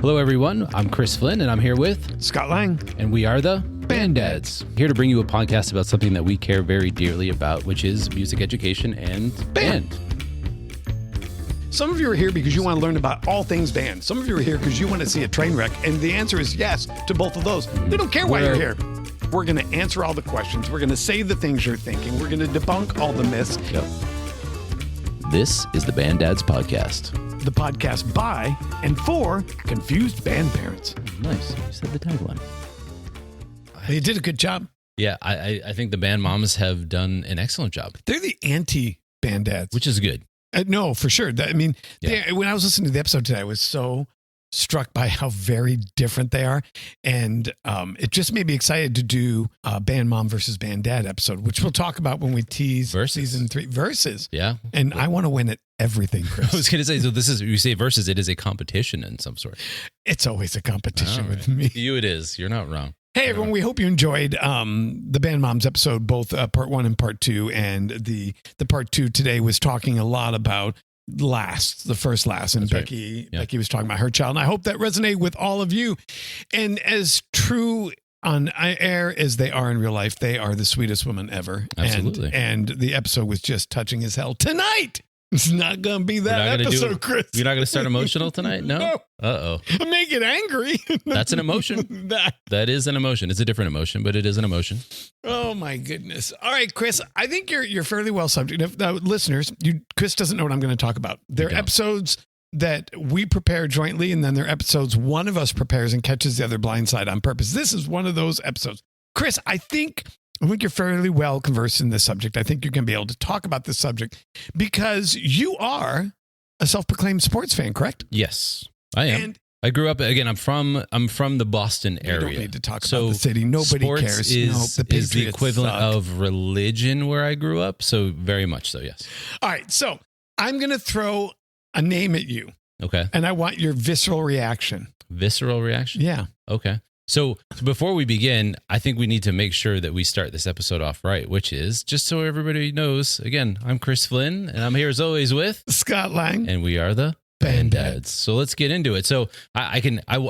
Hello, everyone. I'm Chris Flynn, and I'm here with Scott Lang. And we are the Band Dads. Here to bring you a podcast about something that we care very dearly about, which is music education and band. Some of you are here because you want to learn about all things band. Some of you are here because you want to see a train wreck. And the answer is yes to both of those. We don't care why you're here. We're going to answer all the questions. We're going to say the things you're thinking. We're going to debunk all the myths. Yep. This is the Band Dads Podcast. The podcast by and for confused band parents. Nice. You said the tagline. You did a good job. Yeah, I think the band moms have done an excellent job. They're the anti-band dads. Which is good. No, for sure. When I was listening to the episode today, I was so struck by how very different they are. And it just made me excited to do a band mom versus band dad episode, which we'll talk about when we tease season 3 versus. Yeah. And I want to win at everything, Chris. I was going to say, so this is, you say versus, it is a competition in some sort. It's always a competition with me. You it is. You're not wrong. Hey, everyone, we hope you enjoyed the Band Moms episode, both part 1 and part 2. And the part 2 today was talking a lot about the first last. And Becky was talking about her child. And I hope that resonated with all of you. And as true on air as they are in real life, they are the sweetest women ever. Absolutely. And the episode was just touching as hell. Tonight, it's not going to be that episode, Chris. You're not going to start emotional tonight? No? Uh-oh. I'm going to get angry. That's an emotion. That is an emotion. It's a different emotion, but it is an emotion. Oh, my goodness. All right, Chris, I think you're fairly well subject. Now, listeners, Chris doesn't know what I'm going to talk about. There are episodes that we prepare jointly, and then there are episodes one of us prepares and catches the other blindside on purpose. This is one of those episodes. Chris, I think you're fairly well conversed in this subject. I think you're going to be able to talk about this subject because you are a self-proclaimed sports fan, correct? Yes, I am. And I grew up, again, I'm from the Boston area. You don't need to talk about the city. Nobody cares. Is the equivalent of religion where I grew up. So very much so, yes. All right. So I'm going to throw a name at you. Okay. And I want your visceral reaction. Visceral reaction? Yeah. Okay. So before we begin, I think we need to make sure that we start this episode off right, which is, just so everybody knows, again, I'm Chris Flynn, and I'm here as always with Scott Lang. And we are the Band Dads. So let's get into it. So I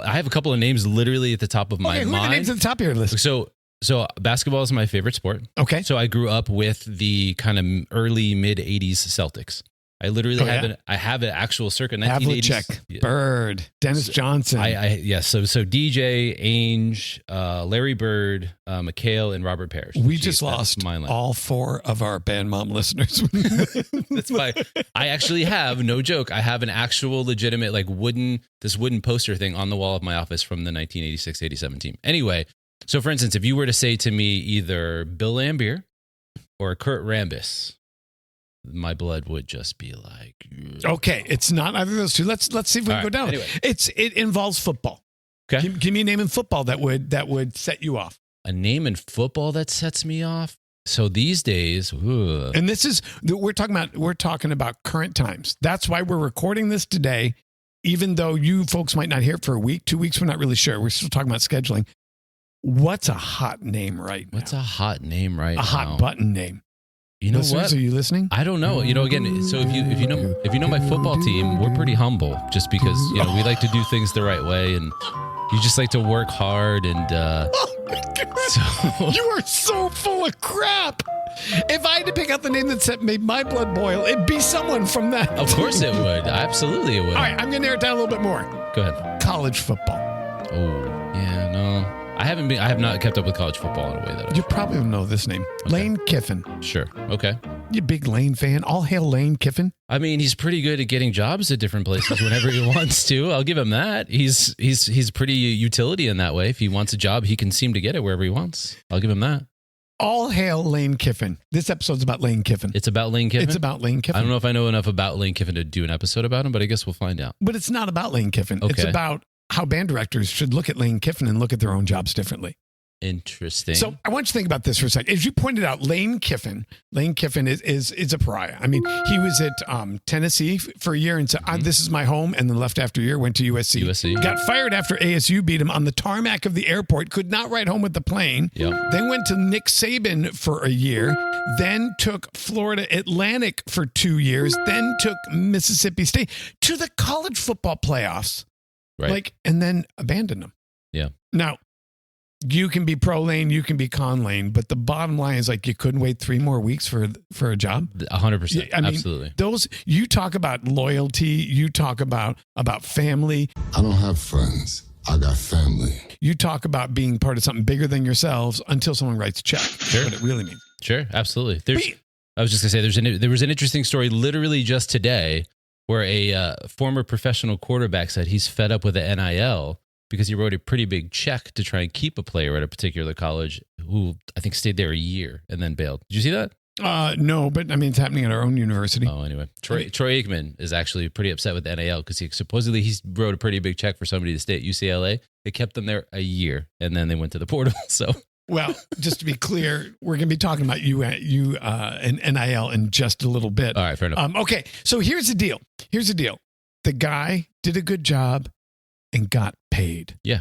have a couple of names literally at the top of my mind. Who are the names at the top of your list? So basketball is my favorite sport. Okay. So I grew up with the kind of early mid 80s Celtics. I literally have an actual circa 1980s. Havlicek, Bird, Dennis Johnson. So DJ, Ainge, Larry Bird, McHale, and Robert Parrish. We just lost all 4 of our band mom listeners. That's why I actually have, no joke, I have an actual legitimate wooden poster thing on the wall of my office from the 1986-87 team. Anyway, so for instance, if you were to say to me either Bill Laimbeer or Kurt Rambis, my blood would just be like, okay, it's not either of those two. Let's see if we can go down. Anyway. It involves football. Okay. Give me a name in football that would set you off. A name in football that sets me off. So these days, and this is we're talking about current times. That's why we're recording this today, even though you folks might not hear it for a week, 2 weeks. We're not really sure. We're still talking about scheduling. What's a hot name right now? What's a hot name right now? A hot button name. You know Listeners, what? Are you listening? I don't know. Again, so if you know my football team, we're pretty humble, just because we like to do things the right way, and you just like to work hard. And oh my God. You are so full of crap. If I had to pick out the name that made my blood boil, it'd be someone from that. Of course it would. Absolutely, it would. All right, I'm gonna narrow it down a little bit more. Go ahead. College football. Oh yeah, no. I have not kept up with college football in a way that you probably don't know this name. Okay. Lane Kiffin. Sure. Okay. You big Lane fan. All hail Lane Kiffin. I mean, he's pretty good at getting jobs at different places whenever he wants to. I'll give him that. He's pretty utility in that way. If he wants a job, he can seem to get it wherever he wants. I'll give him that. All hail Lane Kiffin. This episode's about Lane Kiffin. It's about Lane Kiffin? It's about Lane Kiffin. I don't know if I know enough about Lane Kiffin to do an episode about him, but I guess we'll find out. But it's not about Lane Kiffin. Okay. It's about how band directors should look at Lane Kiffin and look at their own jobs differently. Interesting. So I want you to think about this for a second. As you pointed out, Lane Kiffin is a pariah. I mean, he was at Tennessee for a year and said, this is my home, and then left after a year, went to USC. Got fired after ASU beat him on the tarmac of the airport, could not ride home with the plane. Yep. Then went to Nick Saban for a year, then took Florida Atlantic for 2 years, then took Mississippi State to the college football playoffs. Right. and then abandon them. Yeah. Now, you can be pro lane, you can be con lane, but the bottom line is you couldn't wait 3 more weeks for a job. 100%. Absolutely. You talk about loyalty, you talk about family. I don't have friends. I got family. You talk about being part of something bigger than yourselves until someone writes a check. Sure. What it really means. Sure. Absolutely. I was just going to say, there was an interesting story literally just today where a former professional quarterback said he's fed up with the NIL because he wrote a pretty big check to try and keep a player at a particular college who I think stayed there a year and then bailed. Did you see that? No, but I mean, it's happening at our own university. Oh, anyway. Troy Aikman is actually pretty upset with the NIL because he wrote a pretty big check for somebody to stay at UCLA. It kept them there a year and then they went to the portal. So, well, just to be clear, we're going to be talking about you and NIL in just a little bit. All right, fair enough. Okay, so here's the deal. The guy did a good job and got paid. Yeah,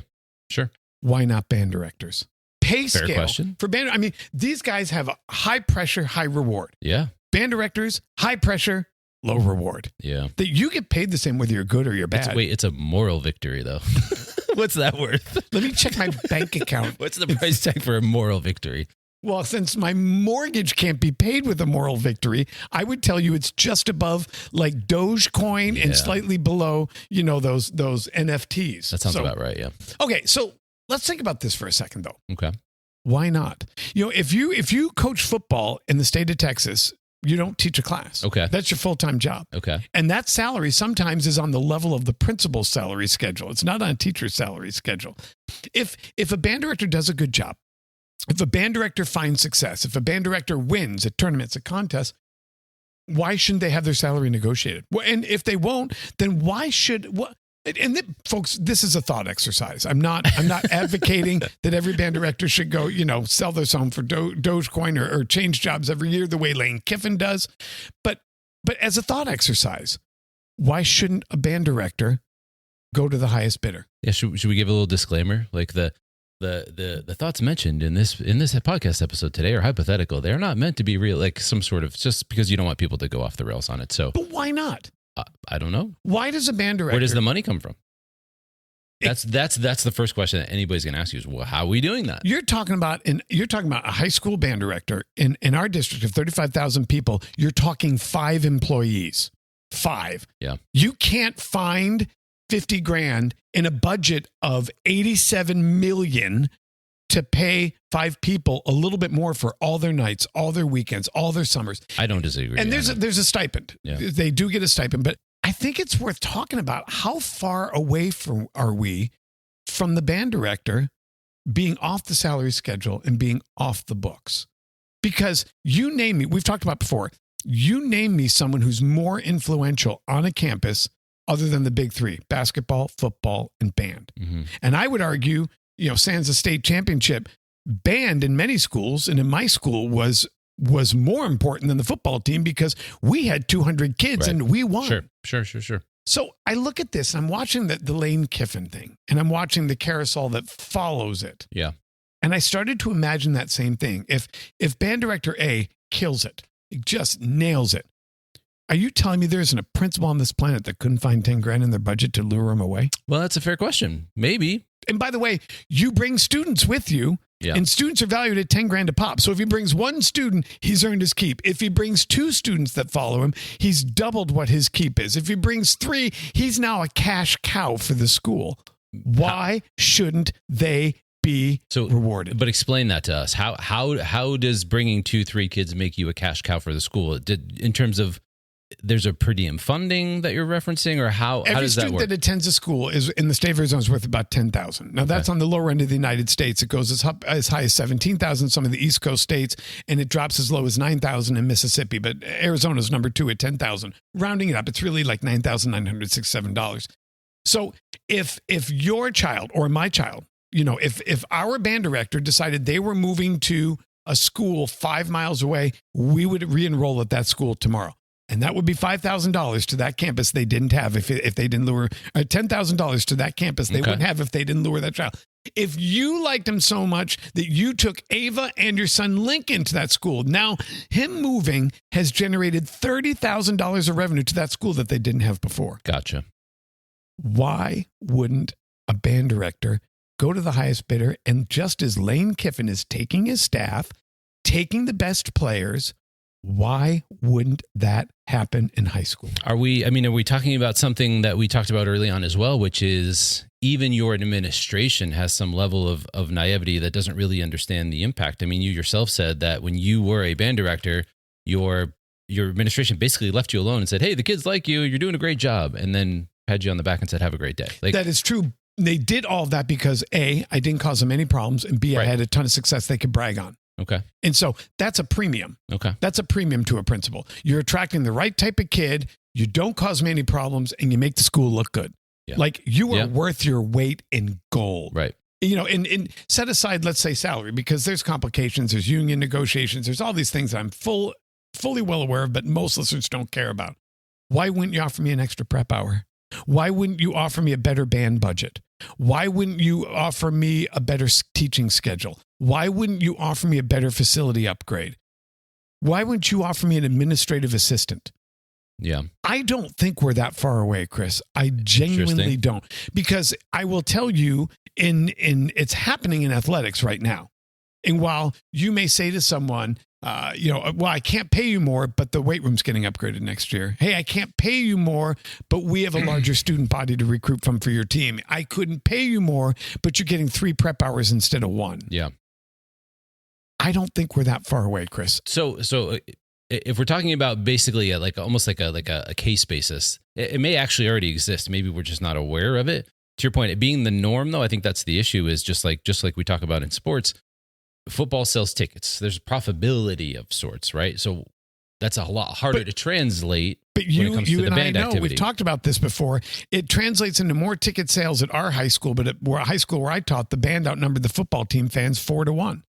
sure. Why not band directors? Pay Fair scale question. for band. I mean, these guys have a high pressure, high reward. Yeah. Band directors, high pressure, low reward. Yeah. That you get paid the same whether you're good or you're bad. It's a moral victory, though. What's that worth? Let me check my bank account. What's the price tag for a moral victory? Well, since my mortgage can't be paid with a moral victory, I would tell you it's just above Dogecoin and slightly below, those NFTs. That sounds about right, yeah. Okay, so let's think about this for a second, though. Okay. Why not? If you coach football in the state of Texas, you don't teach a class. Okay. That's your full-time job. Okay. And that salary sometimes is on the level of the principal's salary schedule. It's not on a teacher's salary schedule. If a band director does a good job, if a band director finds success, if a band director wins at tournaments, at contests, why shouldn't they have their salary negotiated? Well, and if they won't, then why should what? And folks, this is a thought exercise. I'm not advocating that every band director should go, sell their song for Dogecoin or change jobs every year the way Lane Kiffin does. But as a thought exercise, why shouldn't a band director go to the highest bidder? Yeah, should we give a little disclaimer? Like the thoughts mentioned in this podcast episode today are hypothetical. They're not meant to be real, like some sort of, just because you don't want people to go off the rails on it. So, but why not? I don't know. Why does a band director? Where does the money come from? That's the first question that anybody's going to ask you is, well, how are we doing that? You're talking about a high school band director in our district of 35,000 people. You're talking 5 employees. 5. Yeah. You can't find $50,000 in a budget of $87 million to pay 5 people a little bit more for all their nights, all their weekends, all their summers. I don't disagree. And there's a stipend. Yeah. They do get a stipend, but I think it's worth talking about how far away are we from the band director being off the salary schedule and being off the books. Because you name me, we've talked about before, you name me someone who's more influential on a campus other than the big 3, basketball, football, and band. Mm-hmm. And I would argue, sans a state championship, band in many schools, and in my school was more important than the football team because we had 200 kids and we won. Sure. So I look at this, and I'm watching the Lane Kiffin thing, and I'm watching the carousel that follows it. Yeah. And I started to imagine that same thing. If band director A kills it, just nails it, are you telling me there isn't a principal on this planet that couldn't find $10,000 in their budget to lure him away? Well, that's a fair question. Maybe. And by the way, you bring students with you, and students are valued at $10,000 a pop. So if he brings 1 student, he's earned his keep. If he brings 2 students that follow him, he's doubled what his keep is. If he brings 3, he's now a cash cow for the school. Why shouldn't they be rewarded? But explain that to us. How does bringing 2-3 kids make you a cash cow for the school? In terms of, there's a per diem funding that you're referencing, or how does that work? Every student that attends a school is in the state of Arizona is worth about $10,000. Now that's on the lower end of the United States. It goes as high as $17,000 in some of the East Coast states, and it drops as low as $9,000 in Mississippi. But Arizona's number 2 at $10,000. Rounding it up, it's really like $9,967. So if your child or my child, if our band director decided they were moving to a school 5 miles away, we would re-enroll at that school tomorrow. And that would be $5,000 to that campus they didn't have if they didn't lure, $10,000 to that campus they wouldn't have if they didn't lure that child. If you liked him so much that you took Ava and your son Lincoln to that school, now him moving has generated $30,000 of revenue to that school that they didn't have before. Gotcha. Why wouldn't a band director go to the highest bidder, and just as Lane Kiffin is taking his staff, taking the best players, why wouldn't that happen in high school? Are we talking about something that we talked about early on as well, which is even your administration has some level of naivety that doesn't really understand the impact. I mean, you yourself said that when you were a band director, your administration basically left you alone and said, "Hey, the kids like you. You're doing a great job," and then pat you on the back and said, "Have a great day." Like, that is true. They did all of that because A, I didn't cause them any problems, and B, I had a ton of success they could brag on. Okay. And so that's a premium. Okay. That's a premium to a principal. You're attracting the right type of kid. You don't cause them any problems, and you make the school look good. Yeah. Like you are worth your weight in gold. Right. You know, and set aside, let's say, salary, because there's complications, there's union negotiations, there's all these things that I'm fully well aware of, but most listeners don't care about. Why wouldn't you offer me an extra prep hour? Why wouldn't you offer me a better band budget? Why wouldn't you offer me a better teaching schedule? Why wouldn't you offer me a better facility upgrade? Why wouldn't you offer me an administrative assistant? Yeah. I don't think we're that far away, Chris. I genuinely don't. Because I will tell you, it's happening in athletics right now. And while you may say to someone, well, I can't pay you more, but the weight room's getting upgraded next year. Hey, I can't pay you more, but we have a larger student body to recruit from for your team. I couldn't pay you more, but you're getting 3 prep hours instead of 1. Yeah. I don't think we're that far away, Chris. So if we're talking about basically almost like a case basis, it may actually already exist. Maybe we're just not aware of it. To your point, it being the norm, though, I think that's the issue. Is just like we talk about in sports. Football sells tickets. There's profitability of sorts, right? So that's a lot harder to translate when it comes to the band activity. We've talked about this before. It translates into more ticket sales at our high school, but at high school where I taught, the band outnumbered the football team fans 4-1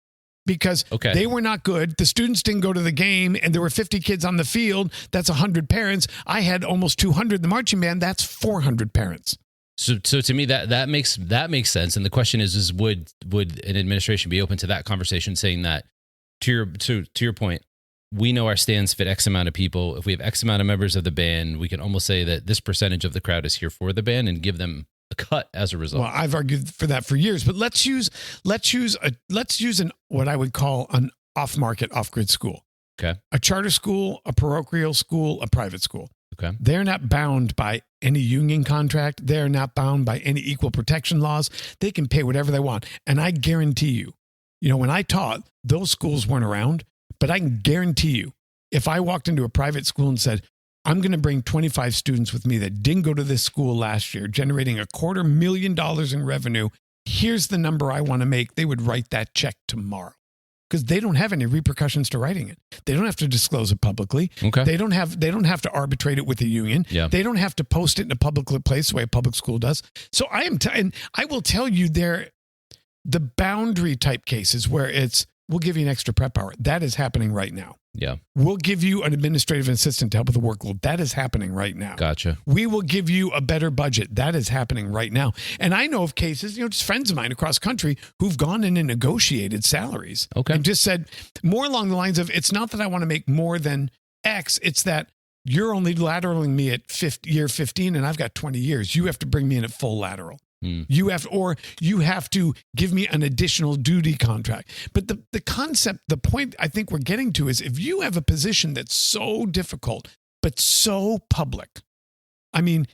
because they were not good. The students didn't go to the game, and there were 50 kids on the field. That's 100 parents. I had almost 200 in the marching band. That's 400 parents. So to me that makes sense. And the question is would an administration be open to that conversation, saying that to your point, we know our stands fit X amount of people. If we have X amount of members of the band, we can almost say that this percentage of the crowd is here for the band and give them a cut as a result. Well, I've argued for that for years, but let's use what I would call an off-market, off-grid school. Okay. A charter school, a parochial school, a private school. Okay. They're not bound by any union contract. They're not bound by any equal protection laws. They can pay whatever they want. And I guarantee you, when I taught, those schools weren't around, but I can guarantee you, if I walked into a private school and said, I'm going to bring 25 students with me that didn't go to this school last year, generating $250,000 in revenue, here's the number I want to make, they would write that check tomorrow. Because they don't have any repercussions to writing it. They don't have to disclose it publicly. Okay. They don't have to arbitrate it with the union. Yeah. They don't have to post it in a public place the way a public school does. So and I will tell you, the boundary type cases where we'll give you an extra prep hour. That is happening right now. Yeah. We'll give you an administrative assistant to help with the workload. That is happening right now. Gotcha. We will give you a better budget. That is happening right now. And I know of cases, just friends of mine across country who've gone in and negotiated salaries. Okay. And just said more along the lines of, it's not that I want to make more than X. It's that you're only lateraling me at year 15 and I've got 20 years. You have to bring me in at full lateral. You have to give me an additional duty contract. But the concept, the point I think we're getting to is, if you have a position that's so difficult, but so public, I mean,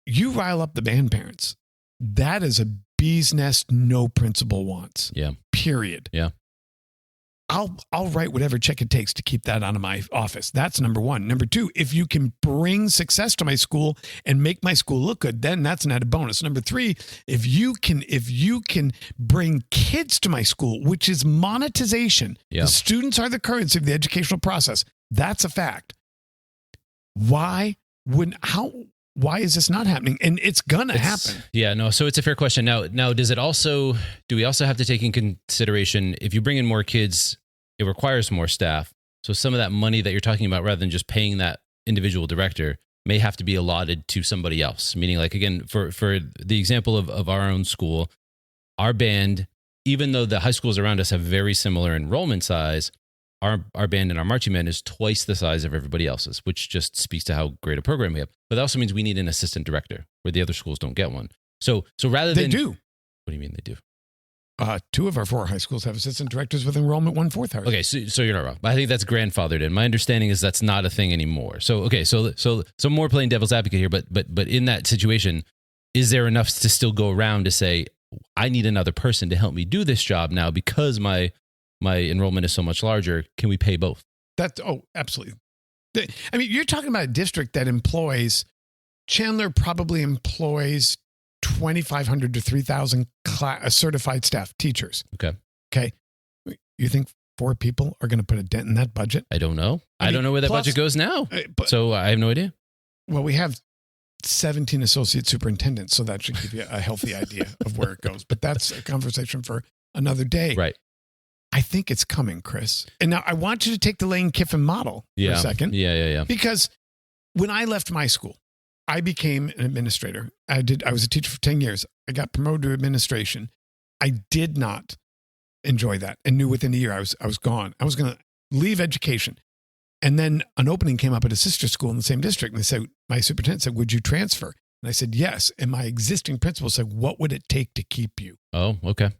you rile up the band parents. That is a bee's nest no principal wants. Yeah. Period. Yeah. I'll write whatever check it takes to keep that out of my office. That's number one. Number two, if you can bring success to my school and make my school look good, then that's an added bonus. Number three, if you can bring kids to my school, which is monetization. Yeah. The students are the currency of the educational process. That's a fact. Why is this not happening? And it's gonna happen. Yeah, no. So it's a fair question. Now, do we also have to take in consideration, if you bring in more kids, it requires more staff. So some of that money that you're talking about, rather than just paying that individual director, may have to be allotted to somebody else. Meaning, like, again, for the example of our own school, our band, even though the high schools around us have very similar enrollment size, our band and our marching band is twice the size of everybody else's, which just speaks to how great a program we have. But that also means we need an assistant director, where the other schools don't get one. So rather than... They do. What do you mean they do? 2 of our 4 high schools have assistant directors with enrollment 1/4 hours. Okay, so you're not wrong. But I think that's grandfathered in. My understanding is that's not a thing anymore. So okay, so more playing devil's advocate here, but in that situation, is there enough to still go around to say, I need another person to help me do this job now because my enrollment is so much larger? Can we pay both? Absolutely. I mean, you're talking about a district that employs, Chandler probably employs 2,500 to 3,000 certified staff, teachers. Okay. You think 4 people are going to put a dent in that budget? I don't know. I don't know where that budget goes now. So I have no idea. Well, we have 17 associate superintendents, so that should give you a healthy idea of where it goes. But that's a conversation for another day. Right. I think it's coming, Chris. And now I want you to take the Lane Kiffin model for a second. Yeah. Because when I left my school, I became an administrator. I was a teacher for 10 years. I got promoted to administration. I did not enjoy that and knew within a year I was gone. I was going to leave education. And then an opening came up at a sister school in the same district. And they said, my superintendent said, would you transfer? And I said, yes. And my existing principal said, what would it take to keep you? Oh, okay.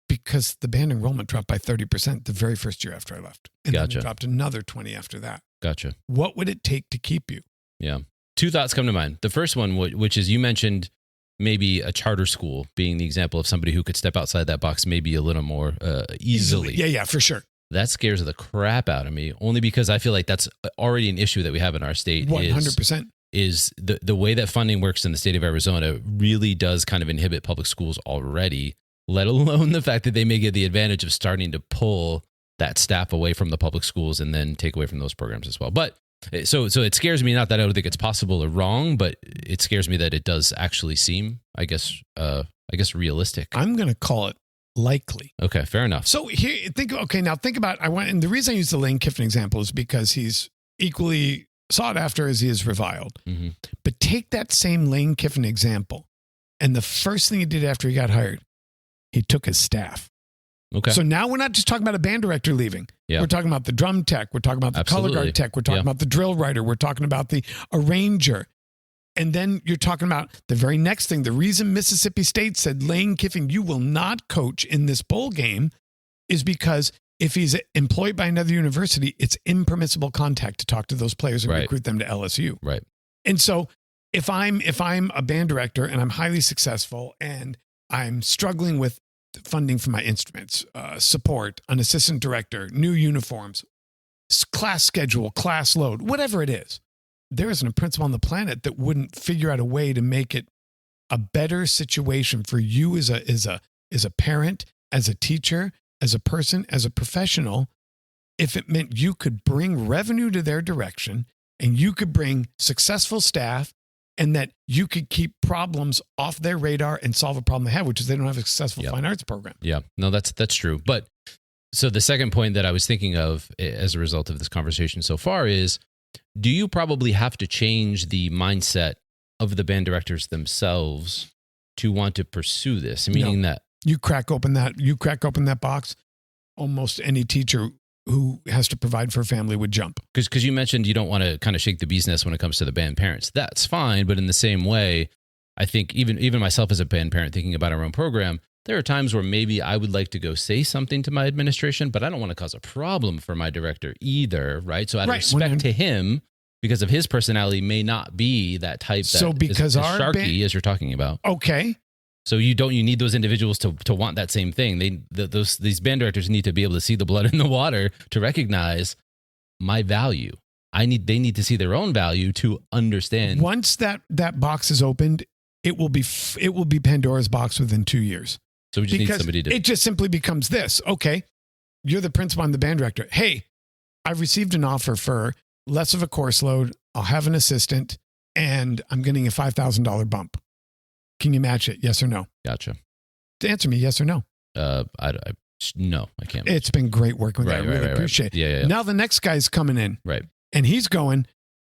Because the band enrollment dropped by 30% the very first year after I left. And Gotcha. then it dropped another 20 after that. Gotcha. What would it take to keep you? Yeah. 2 thoughts come to mind. The first one, which is you mentioned maybe a charter school being the example of somebody who could step outside that box maybe a little more easily. Yeah, for sure. That scares the crap out of me, only because I feel like that's already an issue that we have in our state. 100%. Is the way that funding works in the state of Arizona really does kind of inhibit public schools already, let alone the fact that they may get the advantage of starting to pull that staff away from the public schools and then take away from those programs as well. But so it scares me, not that I don't think it's possible or wrong, but it scares me that it does actually seem, I guess realistic. I'm going to call it likely. Okay, fair enough. So here, think about, and the reason I use the Lane Kiffin example is because he's equally sought after as he is reviled. Mm-hmm. But take that same Lane Kiffin example, and the first thing he did after he got hired, he took his staff. Okay. So now we're not just talking about a band director leaving. Yeah. We're talking about the drum tech. We're talking about the Absolutely. color guard tech. We're talking about the drill writer. We're talking about the arranger. And then you're talking about the very next thing. The reason Mississippi State said, Lane Kiffin, you will not coach in this bowl game is because if he's employed by another university, it's impermissible contact to talk to those players and recruit them to LSU. Right. And so if I'm a band director and I'm highly successful and I'm struggling with funding for my instruments, support, an assistant director, new uniforms, class schedule, class load, whatever it is, there isn't a principal on the planet that wouldn't figure out a way to make it a better situation for you as a parent, as a teacher, as a person, as a professional, if it meant you could bring revenue to their direction and you could bring successful staff and that you could keep problems off their radar and solve a problem they have, which is they don't have a successful fine arts program. Yeah, no, that's true. But so the second point that I was thinking of as a result of this conversation so far is, do you probably have to change the mindset of the band directors themselves to want to pursue this? Meaning that you crack open that box, almost any teacher who has to provide for a family would jump. Because you mentioned you don't want to kind of shake the bee's nest when it comes to the band parents. That's fine, but in the same way, I think even myself as a band parent thinking about our own program, there are times where maybe I would like to go say something to my administration, but I don't want to cause a problem for my director either, right? So out of respect to him, because of his personality, may not be that type that is sharky as you're talking about. Okay. So you need those individuals to want that same thing. These band directors need to be able to see the blood in the water to recognize my value. They need to see their own value to understand. Once that box is opened, it will be Pandora's box within 2 years. So we just need somebody to. It just simply becomes this. Okay, you're the principal, I'm the band director. Hey, I've received an offer for less of a course load. I'll have an assistant, and I'm getting a $5,000 bump. Can you match it? Yes or no? Gotcha. Answer me yes or no. No, I can't. It's been great working with you. I really appreciate it. Yeah. Now the next guy's coming in. Right. And he's going,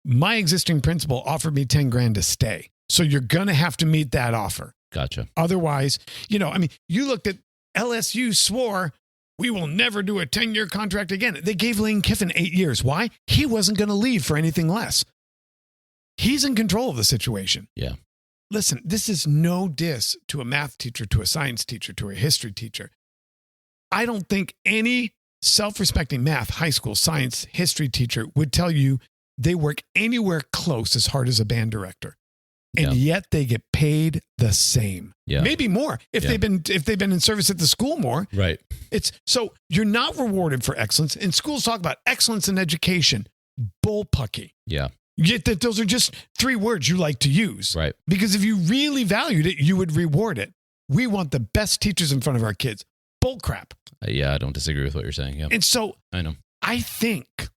my existing principal offered me $10,000 to stay. So you're going to have to meet that offer. Gotcha. Otherwise, you looked at LSU swore we will never do a 10-year contract again. They gave Lane Kiffin 8 years. Why? He wasn't going to leave for anything less. He's in control of the situation. Yeah. Listen, this is no diss to a math teacher, to a science teacher, to a history teacher. I don't think any self-respecting math, high school, science, history teacher would tell you they work anywhere close as hard as a band director. And yet they get paid the same. Yeah. Maybe more if they've been in service at the school more. Right. It's so you're not rewarded for excellence. And schools talk about excellence in education. Bullpucky. Yeah. Yet that those are just 3 words you like to use. Right. Because if you really valued it, you would reward it. We want the best teachers in front of our kids. Bullcrap. Yeah, I don't disagree with what you're saying. Yeah. And so I know. I think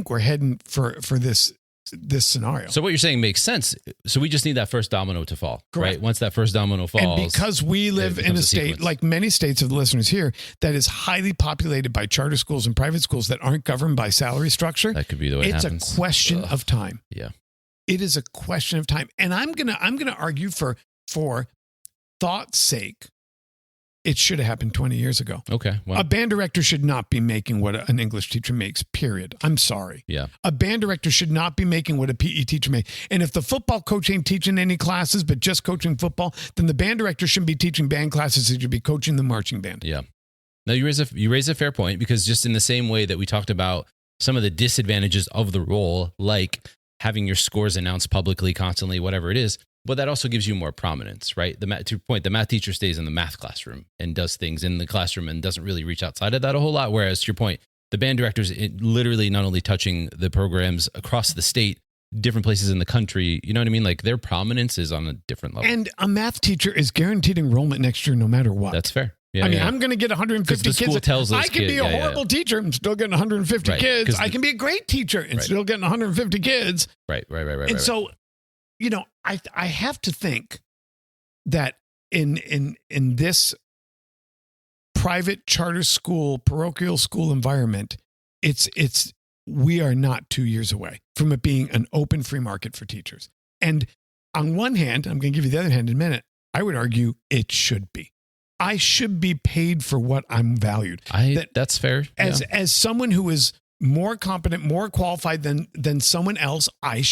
we're heading for this scenario. So what you're saying makes sense. So we just need that first domino to fall. Correct. Right? Once that first domino falls. And because we live in a state, like many states of the listeners here, that is highly populated by charter schools and private schools that aren't governed by salary structure. That could be the way it happens. It's a question of time. Yeah. It is a question of time. And I'm gonna argue for thought's sake, it should have happened 20 years ago. Okay. Well. A band director should not be making what an English teacher makes, period. I'm sorry. Yeah. A band director should not be making what a PE teacher makes. And if the football coach ain't teaching any classes, but just coaching football, then the band director shouldn't be teaching band classes. He should be coaching the marching band. Yeah. Now you raise a fair point, because just in the same way that we talked about some of the disadvantages of the role, like having your scores announced publicly constantly, whatever it is, but that also gives you more prominence, right? To your point, the math teacher stays in the math classroom and does things in the classroom and doesn't really reach outside of that a whole lot. Whereas to your point, the band director's literally not only touching the programs across the state, different places in the country, you know what I mean? Like their prominence is on a different level. And a math teacher is guaranteed enrollment next year, no matter what. That's fair. Yeah, I mean, I'm going to get 150 the school kids. Tells I can be a horrible teacher and still getting 150 kids. I can be a great teacher and still getting 150 kids. Right. And so, you know, I have to think that in this private charter school, parochial school environment, we are not 2 years away from it being an open free market for teachers. And on one hand, I'm going to give you the other hand in a minute, I would argue it should be. I should be paid for what I'm valued. That's fair. As someone who is more competent, more qualified than someone else,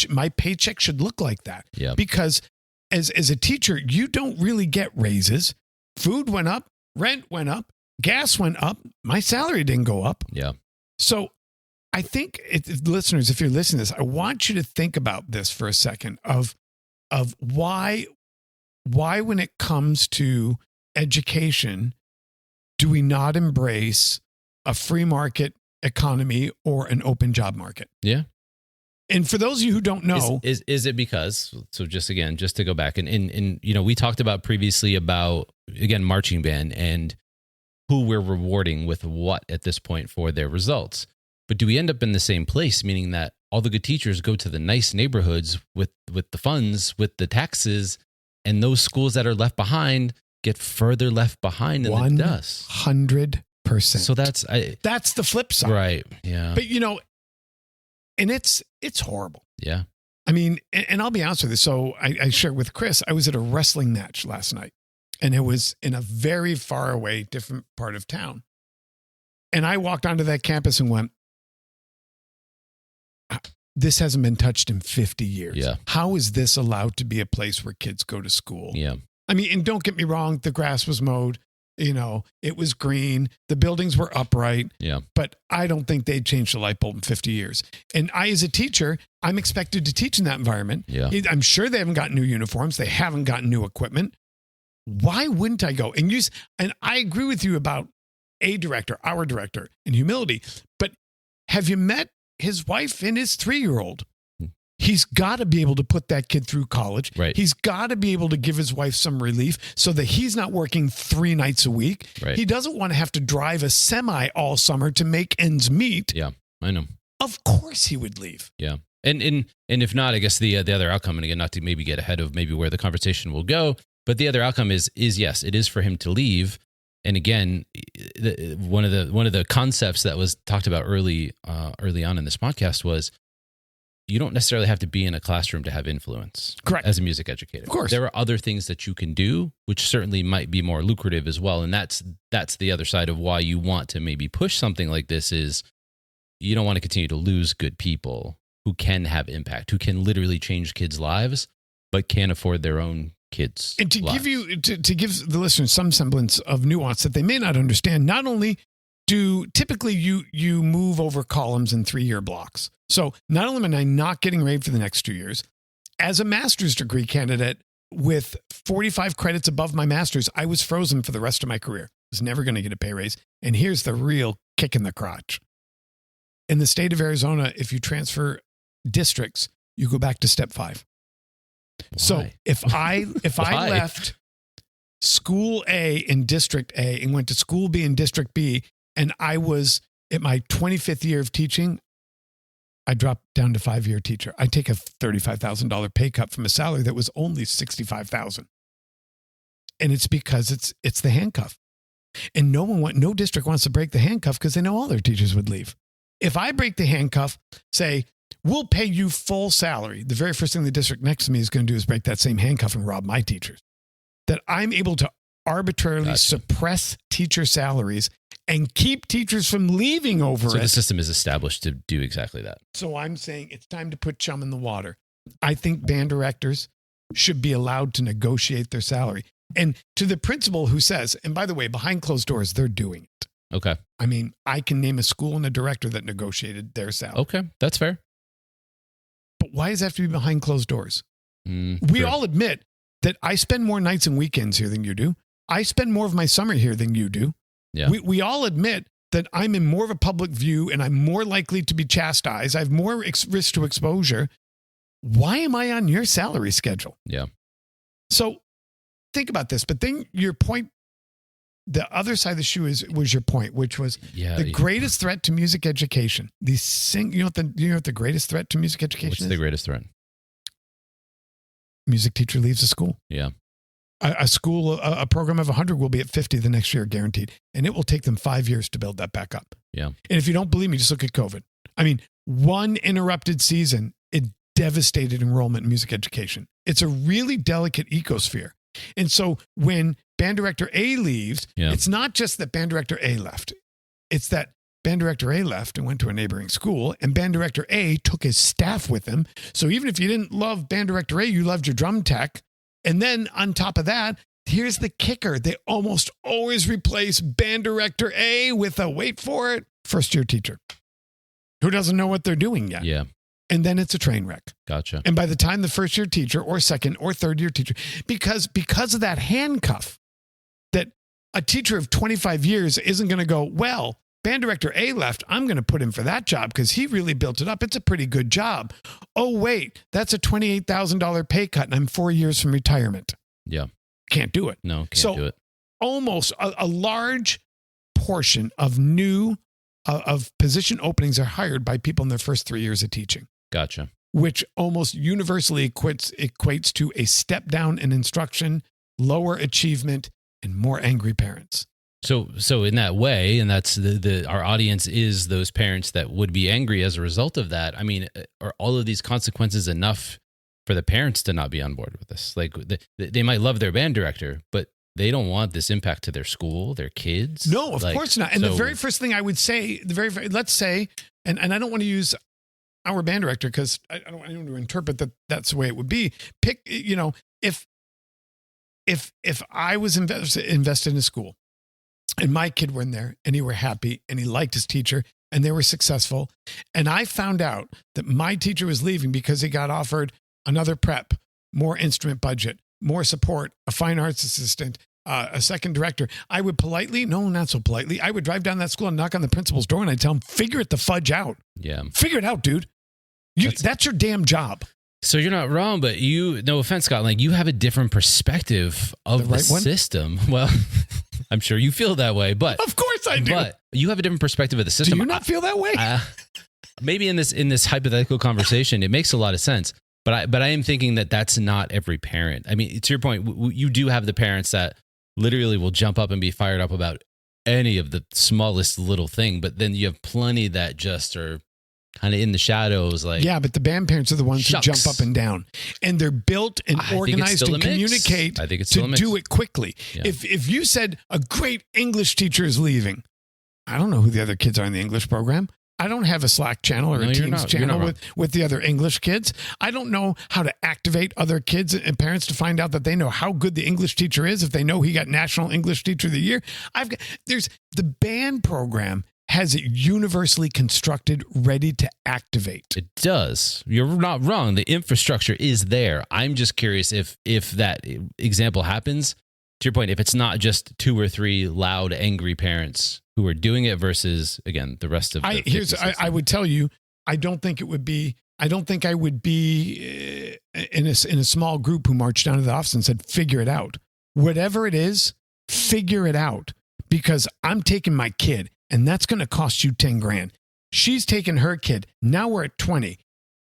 my paycheck should look like that. Yeah. Because as a teacher, you don't really get raises. Food went up, rent went up, gas went up. My salary didn't go up. Yeah. So I think, listeners, if you're listening to this, I want you to think about this for a second of why when it comes to education, do we not embrace a free market economy or an open job market? Yeah. And for those of you who don't know, is it because, so just to go back and you know, we talked about previously about, again, marching band and who we're rewarding with what at this point for their results. But do we end up in the same place, meaning that all the good teachers go to the nice neighborhoods with the funds, with the taxes, and those schools that are left behind get further left behind than the dust? 100%. So that's the flip side. Right. Yeah. But you know, and it's horrible. Yeah. I mean, and I'll be honest with you. So I shared with Chris, I was at a wrestling match last night, and it was in a very far away, different part of town. And I walked onto that campus and went, this hasn't been touched in 50 years. Yeah. How is this allowed to be a place where kids go to school? Yeah. I mean, and don't get me wrong, the grass was mowed, you know, it was green, the buildings were upright. Yeah. But I don't think they'd changed the light bulb in 50 years. And I, as a teacher, I'm expected to teach in that environment. Yeah. I'm sure they haven't gotten new uniforms. They haven't gotten new equipment. Why wouldn't I go and use? And I agree with you about our director, and humility. But have you met his wife and his 3-year-old? He's got to be able to put that kid through college. Right. He's got to be able to give his wife some relief so that he's not working 3 nights a week. Right. He doesn't want to have to drive a semi all summer to make ends meet. Yeah, I know. Of course he would leave. Yeah. And if not, I guess the other outcome, and again, not to maybe get ahead of maybe where the conversation will go, but the other outcome is yes, it is for him to leave. And again, one of the concepts that was talked about early on in this podcast was you don't necessarily have to be in a classroom to have influence. Correct. As a music educator. Of course. There are other things that you can do, which certainly might be more lucrative as well. And that's the other side of why you want to maybe push something like this is you don't want to continue to lose good people who can have impact, who can literally change kids' lives, but can't afford their own kids. And to lives. give the listeners some semblance of nuance that they may not understand, not only do typically you move over columns in 3-year blocks. So not only am I not getting paid for the next 2 years, as a master's degree candidate with 45 credits above my master's, I was frozen for the rest of my career. I was never going to get a pay raise. And here's the real kick in the crotch. In the state of Arizona, if you transfer districts, you go back to step 5. Why? So if I left school A in district A and went to school B in district B, and I was at my 25th year of teaching, I dropped down to 5-year teacher. I take a $35,000 pay cut from a salary that was only $65,000. And it's because it's the handcuff. And no district wants to break the handcuff because they know all their teachers would leave. If I break the handcuff, say, we'll pay you full salary, the very first thing the district next to me is going to do is break that same handcuff and rob my teachers. That I'm able to arbitrarily suppress teacher salaries and keep teachers from leaving over it. So the system is established to do exactly that. So I'm saying it's time to put chum in the water. I think band directors should be allowed to negotiate their salary. And to the principal who says, and by the way, behind closed doors, they're doing it. Okay. I mean, I can name a school and a director that negotiated their salary. Okay, that's fair. But why does it have to be behind closed doors? We all admit that I spend more nights and weekends here than you do. I spend more of my summer here than you do. Yeah. We all admit that I'm in more of a public view and I'm more likely to be chastised. I have more risk to exposure. Why am I on your salary schedule? Yeah. So think about this. But then your point, the other side of the shoe was your point, which was the greatest threat to music education. You know what the greatest threat to music education is? What's the greatest threat? Music teacher leaves the school. Yeah. A program of 100 will be at 50 the next year, guaranteed. And it will take them 5 years to build that back up. Yeah. And if you don't believe me, just look at COVID. I mean, one interrupted season, it devastated enrollment in music education. It's a really delicate ecosphere. And so when band director A leaves, it's not just that band director A left. It's that band director A left and went to a neighboring school, and band director A took his staff with him. So even if you didn't love band director A, you loved your drum tech. And then on top of that, here's the kicker. They almost always replace band director A with a, wait for it, first-year teacher who doesn't know what they're doing yet. Yeah. And then it's a train wreck. Gotcha. And by the time the first-year teacher or second or third-year teacher, because of that handcuff, that a teacher of 25 years isn't going to go, well, band director A left, I'm going to put him for that job because he really built it up. It's a pretty good job. Oh, wait, that's a $28,000 pay cut and I'm 4 years from retirement. Yeah. Can't do it. No, can't do it. Almost a large portion of of position openings are hired by people in their first 3 years of teaching. Gotcha. Which almost universally equates to a step down in instruction, lower achievement, and more angry parents. So in that way, and that's our audience is those parents that would be angry as a result of that. I mean, are all of these consequences enough for the parents to not be on board with this? Like they might love their band director, but they don't want this impact to their school, their kids. No, of course not. And the very first thing I would say, let's say, and I don't want to use our band director because I don't want anyone to interpret that that's the way it would be. If I was invested in a school, and my kid were in there and he were happy and he liked his teacher and they were successful. And I found out that my teacher was leaving because he got offered another prep, more instrument budget, more support, a fine arts assistant, a second director. I would politely, no, not so politely. I would drive down that school and knock on the principal's door and I'd tell him, figure it the fudge out. Yeah. Figure it out, dude. That's your damn job. So you're not wrong, but no offense, Scott, like you have a different perspective of the system. Well, I'm sure you feel that way, but of course I do. But you have a different perspective of the system. Do you not feel that way? Maybe in this hypothetical conversation, it makes a lot of sense. But I am thinking that that's not every parent. I mean, to your point, you do have the parents that literally will jump up and be fired up about any of the smallest little thing, but then you have plenty that just are kind of in the shadows. Like, yeah, but the band parents are the ones shucks. who jump up and down, and they're built and organized and communicate I think it's still to a mix. do it quickly. Yeah. If you said a great English teacher is leaving, I don't know who the other kids are in the English program. I don't have a Slack channel or a Teams channel with the other English kids. I don't know how to activate other kids and parents to find out that they know how good the English teacher is if they know he got National English Teacher of the Year. There's the band program has it universally constructed, ready to activate. It does. You're not wrong. The infrastructure is there. I'm just curious if that example happens, to your point, if it's not just 2 or 3 loud, angry parents who are doing it versus, again, the rest of the I would tell you, I don't think I would be in a small group who marched down to the office and said, figure it out. Whatever it is, figure it out, because I'm taking my kid and that's going to cost you 10 grand. She's taking her kid. Now we're at 20.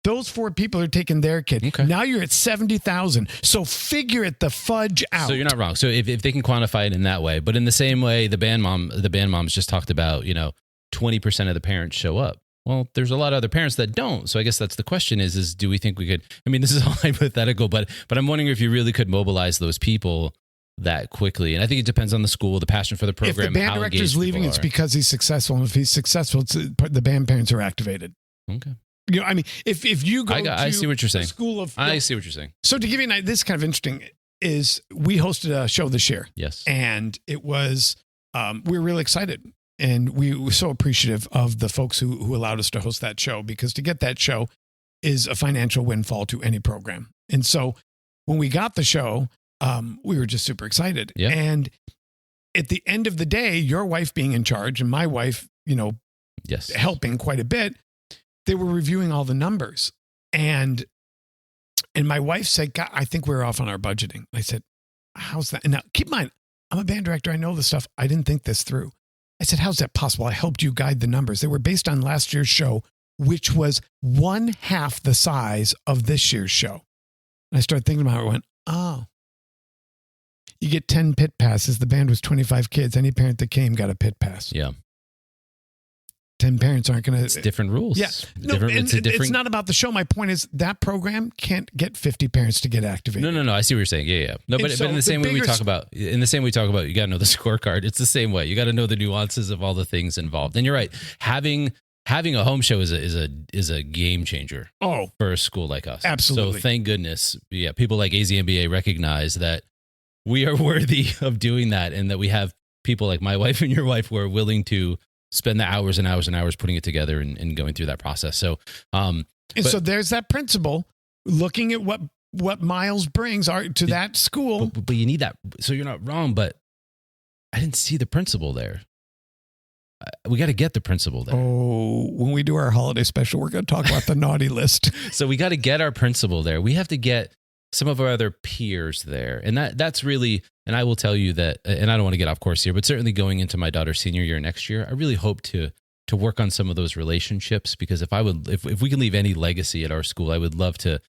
Those 4 people are taking their kid. Okay. Now you're at 70,000. So figure it the fudge out. So you're not wrong. So if they can quantify it in that way, but in the same way, the band moms just talked about, 20% of the parents show up. Well, there's a lot of other parents that don't. So I guess that's the question is do we think we could, this is all hypothetical, but I'm wondering if you really could mobilize those people that quickly. And I think it depends on the school, the passion for the program. If the band director is leaving, it's because he's successful. And if he's successful, the band parents are activated. Okay. If you go I see what you're saying. School of, I see what you're saying. So to give you an idea, this is kind of interesting, is we hosted a show this year. Yes. And it was, we were really excited. And we were so appreciative of the folks who allowed us to host that show, because to get that show is a financial windfall to any program. And so when we got the show, we were just super excited. Yeah. And at the end of the day, your wife being in charge and my wife, yes, helping quite a bit, they were reviewing all the numbers. And my wife said, God, I think we're off on our budgeting. I said, how's that? And now keep in mind, I'm a band director. I know this stuff. I didn't think this through. I said, how's that possible? I helped you guide the numbers. They were based on last year's show, which was 1/2 the size of this year's show. And I started thinking about it. I went, oh, you get 10 pit passes. The band was 25 kids. Any parent that came got a pit pass. Yeah. 10 parents aren't going to. It's different rules. Yeah. No, it's not about the show. My point is that program can't get 50 parents to get activated. No. I see what you're saying. Yeah. No, but in the same way we talk about, you got to know the scorecard. It's the same way. You got to know the nuances of all the things involved. And you're right. Having a home show is a game changer. Oh, for a school like us. Absolutely. So thank goodness. Yeah. People like AZMBA recognize that we are worthy of doing that, and that we have people like my wife and your wife who are willing to spend the hours and hours and hours putting it together and going through that process. So, so there's that principle, looking at what Miles brings to that school. But you need that. So you're not wrong, but I didn't see the principle there. We got to get the principle there. Oh, when we do our holiday special, we're going to talk about the naughty list. So we got to get our principle there. We have to get some of our other peers there. And that's really, and I will tell you that, and I don't want to get off course here, but certainly going into my daughter's senior year next year, I really hope to work on some of those relationships, because if we can leave any legacy at our school, I would love to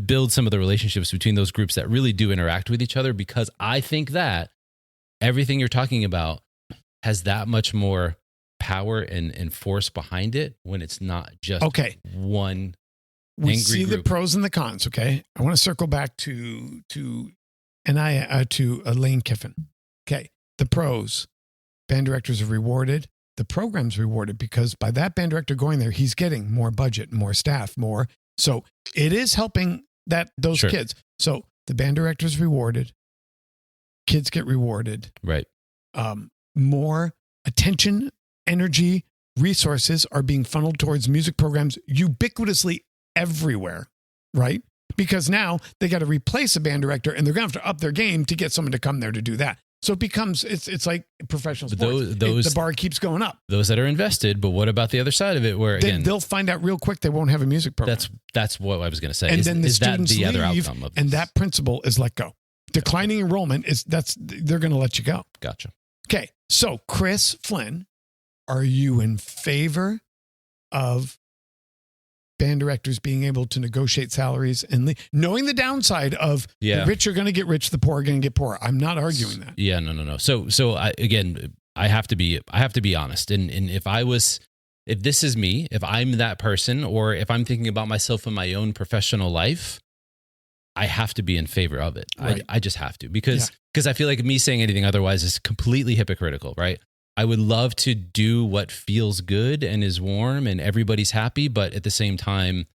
build some of the relationships between those groups that really do interact with each other, because I think that everything you're talking about has that much more power and force behind it when it's not just one we angry see group. The pros and the cons. Okay, I want to circle back to Lane Kiffin. Okay, the pros: band directors are rewarded. The program's rewarded, because by that band director going there, he's getting more budget, more staff, more. So it is helping those Sure. kids. So the band director's rewarded. Kids get rewarded. Right. More attention, energy, resources are being funneled towards music programs ubiquitously everywhere, right? Because now they got to replace a band director, and they're going to have to up their game to get someone to come there to do that. So it becomes, it's like professional sports. The bar keeps going up. Those that are invested, but what about the other side of it, where again, they'll find out real quick they won't have a music program. That's what I was going to say. And then the students the other leave, outcome of this? and that principle is let go. Declining enrollment they're going to let you go. Gotcha. Okay, so Chris Flynn, are you in favor of band directors being able to negotiate salaries and knowing the downside of the rich are going to get rich, the poor are going to get poor? I'm not arguing that. Yeah, no. So I have to be honest. And if I was if this is me, if I'm that person, or if I'm thinking about myself in my own professional life, I have to be in favor of it. Right. I just have to, because I feel like me saying anything otherwise is completely hypocritical, right? I would love to do what feels good and is warm and everybody's happy, but at the same time,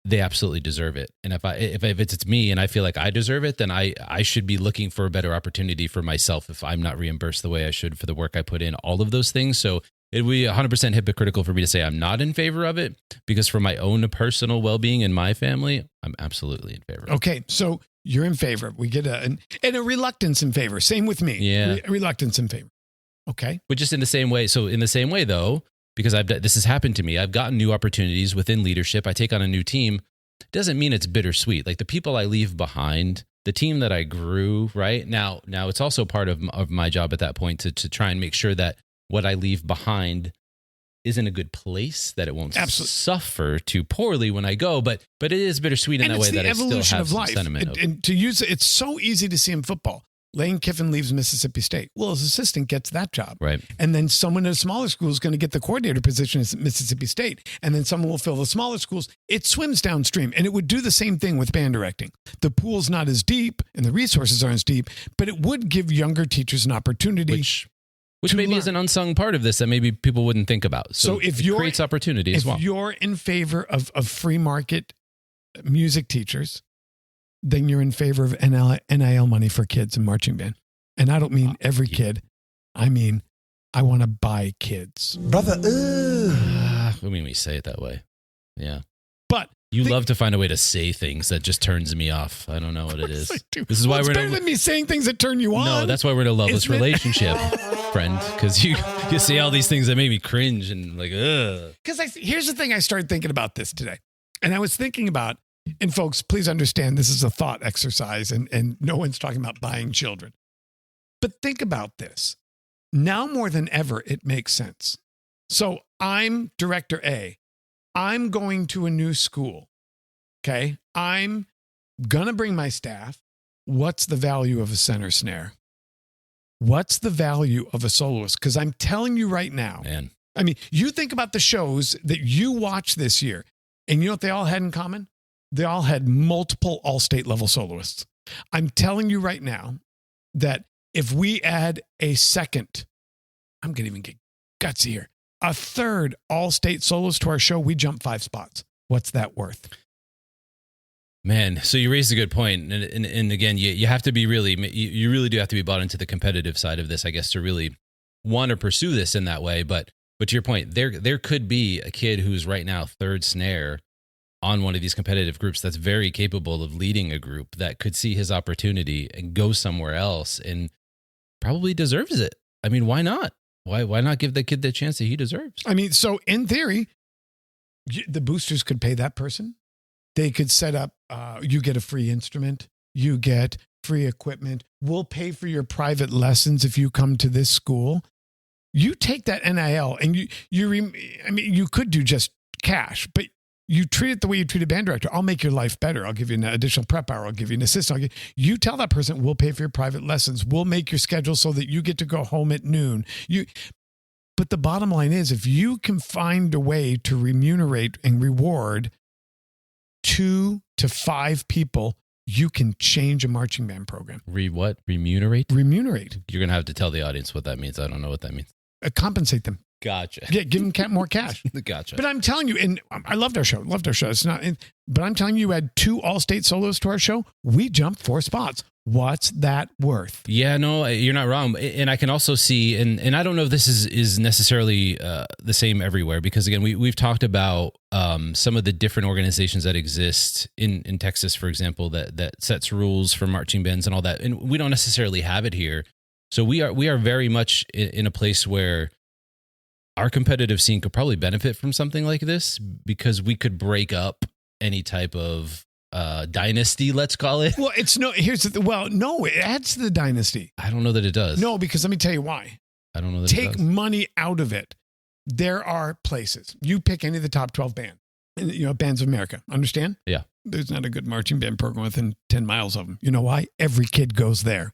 they absolutely deserve it. And if it's me and I feel like I deserve it, then I should be looking for a better opportunity for myself if I'm not reimbursed the way I should for the work I put in, all of those things. So it would be 100% hypocritical for me to say I'm not in favor of it, because for my own personal well-being and my family, I'm absolutely in favor. Okay, so you're in favor. We get a reluctance in favor. Same with me. Yeah. Reluctance in favor. Okay. But just in the same way. So in the same way, though, because this has happened to me, I've gotten new opportunities within leadership. I take on a new team. It doesn't mean it's bittersweet. Like the people I leave behind, the team that I grew, right? Now it's also part of my job at that point to try and make sure that what I leave behind is in a good place, that it won't suffer too poorly when I go. But it is bittersweet in that way that I still have some sentiment. And to use it, it's so easy to see in football. Lane Kiffin leaves Mississippi State. Well, his assistant gets that job. Right. And then someone at a smaller school is going to get the coordinator position at Mississippi State. And then someone will fill the smaller schools. It swims downstream. And it would do the same thing with band directing. The pool's not as deep and the resources aren't as deep, but it would give younger teachers an opportunity. Which maybe is an unsung part of this that maybe people wouldn't think about. So if it creates opportunity as well. If you're in favor of free market music teachers, then you're in favor of NIL money for kids and marching band. And I don't mean every kid. I mean, I want to buy kids. Brother, I mean, we say it that way. Yeah. But you love to find a way to say things that just turns me off. I don't know what it is. This is why we're better than me saying things that turn you on. No, that's why we're in a loveless relationship, friend. Because you say all these things that make me cringe and like, ugh. Because here's the thing, I started thinking about this today. And I was thinking about, and folks, please understand this is a thought exercise and no one's talking about buying children. But think about this. Now more than ever, it makes sense. So I'm Director A. I'm going to a new school. Okay. I'm going to bring my staff. What's the value of a center snare? What's the value of a soloist? Because I'm telling you right now, man. I mean, you think about the shows that you watched this year, and you know what they all had in common? They all had multiple all-state level soloists. I'm telling you right now that if we add a second, I'm going to even get gutsy here, a third all-state soloist to our show, we jump 5 spots. What's that worth? Man, so you raised a good point. And again, you have to be you really do have to be bought into the competitive side of this, I guess, to really want to pursue this in that way. But to your point, there could be a kid who's right now third snare on one of these competitive groups that's very capable of leading a group that could see his opportunity and go somewhere else and probably deserves it. I mean, why not? Why not give the kid the chance that he deserves? I mean, so in theory, the boosters could pay that person. They could set up, you get a free instrument, you get free equipment. We'll pay for your private lessons if you come to this school. You take that NIL and you could do just cash, but you treat it the way you treat a band director. I'll make your life better. I'll give you an additional prep hour. I'll give you an assistant. You tell that person, we'll pay for your private lessons. We'll make your schedule so that you get to go home at noon. But the bottom line is, if you can find a way to remunerate and reward 2 to 5 people, you can change a marching band program. What? Remunerate? Remunerate. You're going to have to tell the audience what that means. I don't know what that means. Compensate them. Gotcha. Yeah, give them more cash. Gotcha. But I'm telling you, and I loved our show. It's not, but I'm telling you, add 2 all-state soloists to our show, we jump 4 spots. What's that worth? Yeah, no, you're not wrong. And I can also see, and I don't know if this is necessarily the same everywhere, because again, we've talked about some of the different organizations that exist in Texas, for example, that sets rules for marching bands and all that. And we don't necessarily have it here. So we are very much in a place where our competitive scene could probably benefit from something like this, because we could break up any type of dynasty, let's call it. Well, no, it adds to the dynasty. I don't know that it does. No, because let me tell you why. I don't know that Take it does. money out of it. There are places. You pick any of the top 12 bands, bands of America. Understand? Yeah. There's not a good marching band program within 10 miles of them. You know why? Every kid goes there.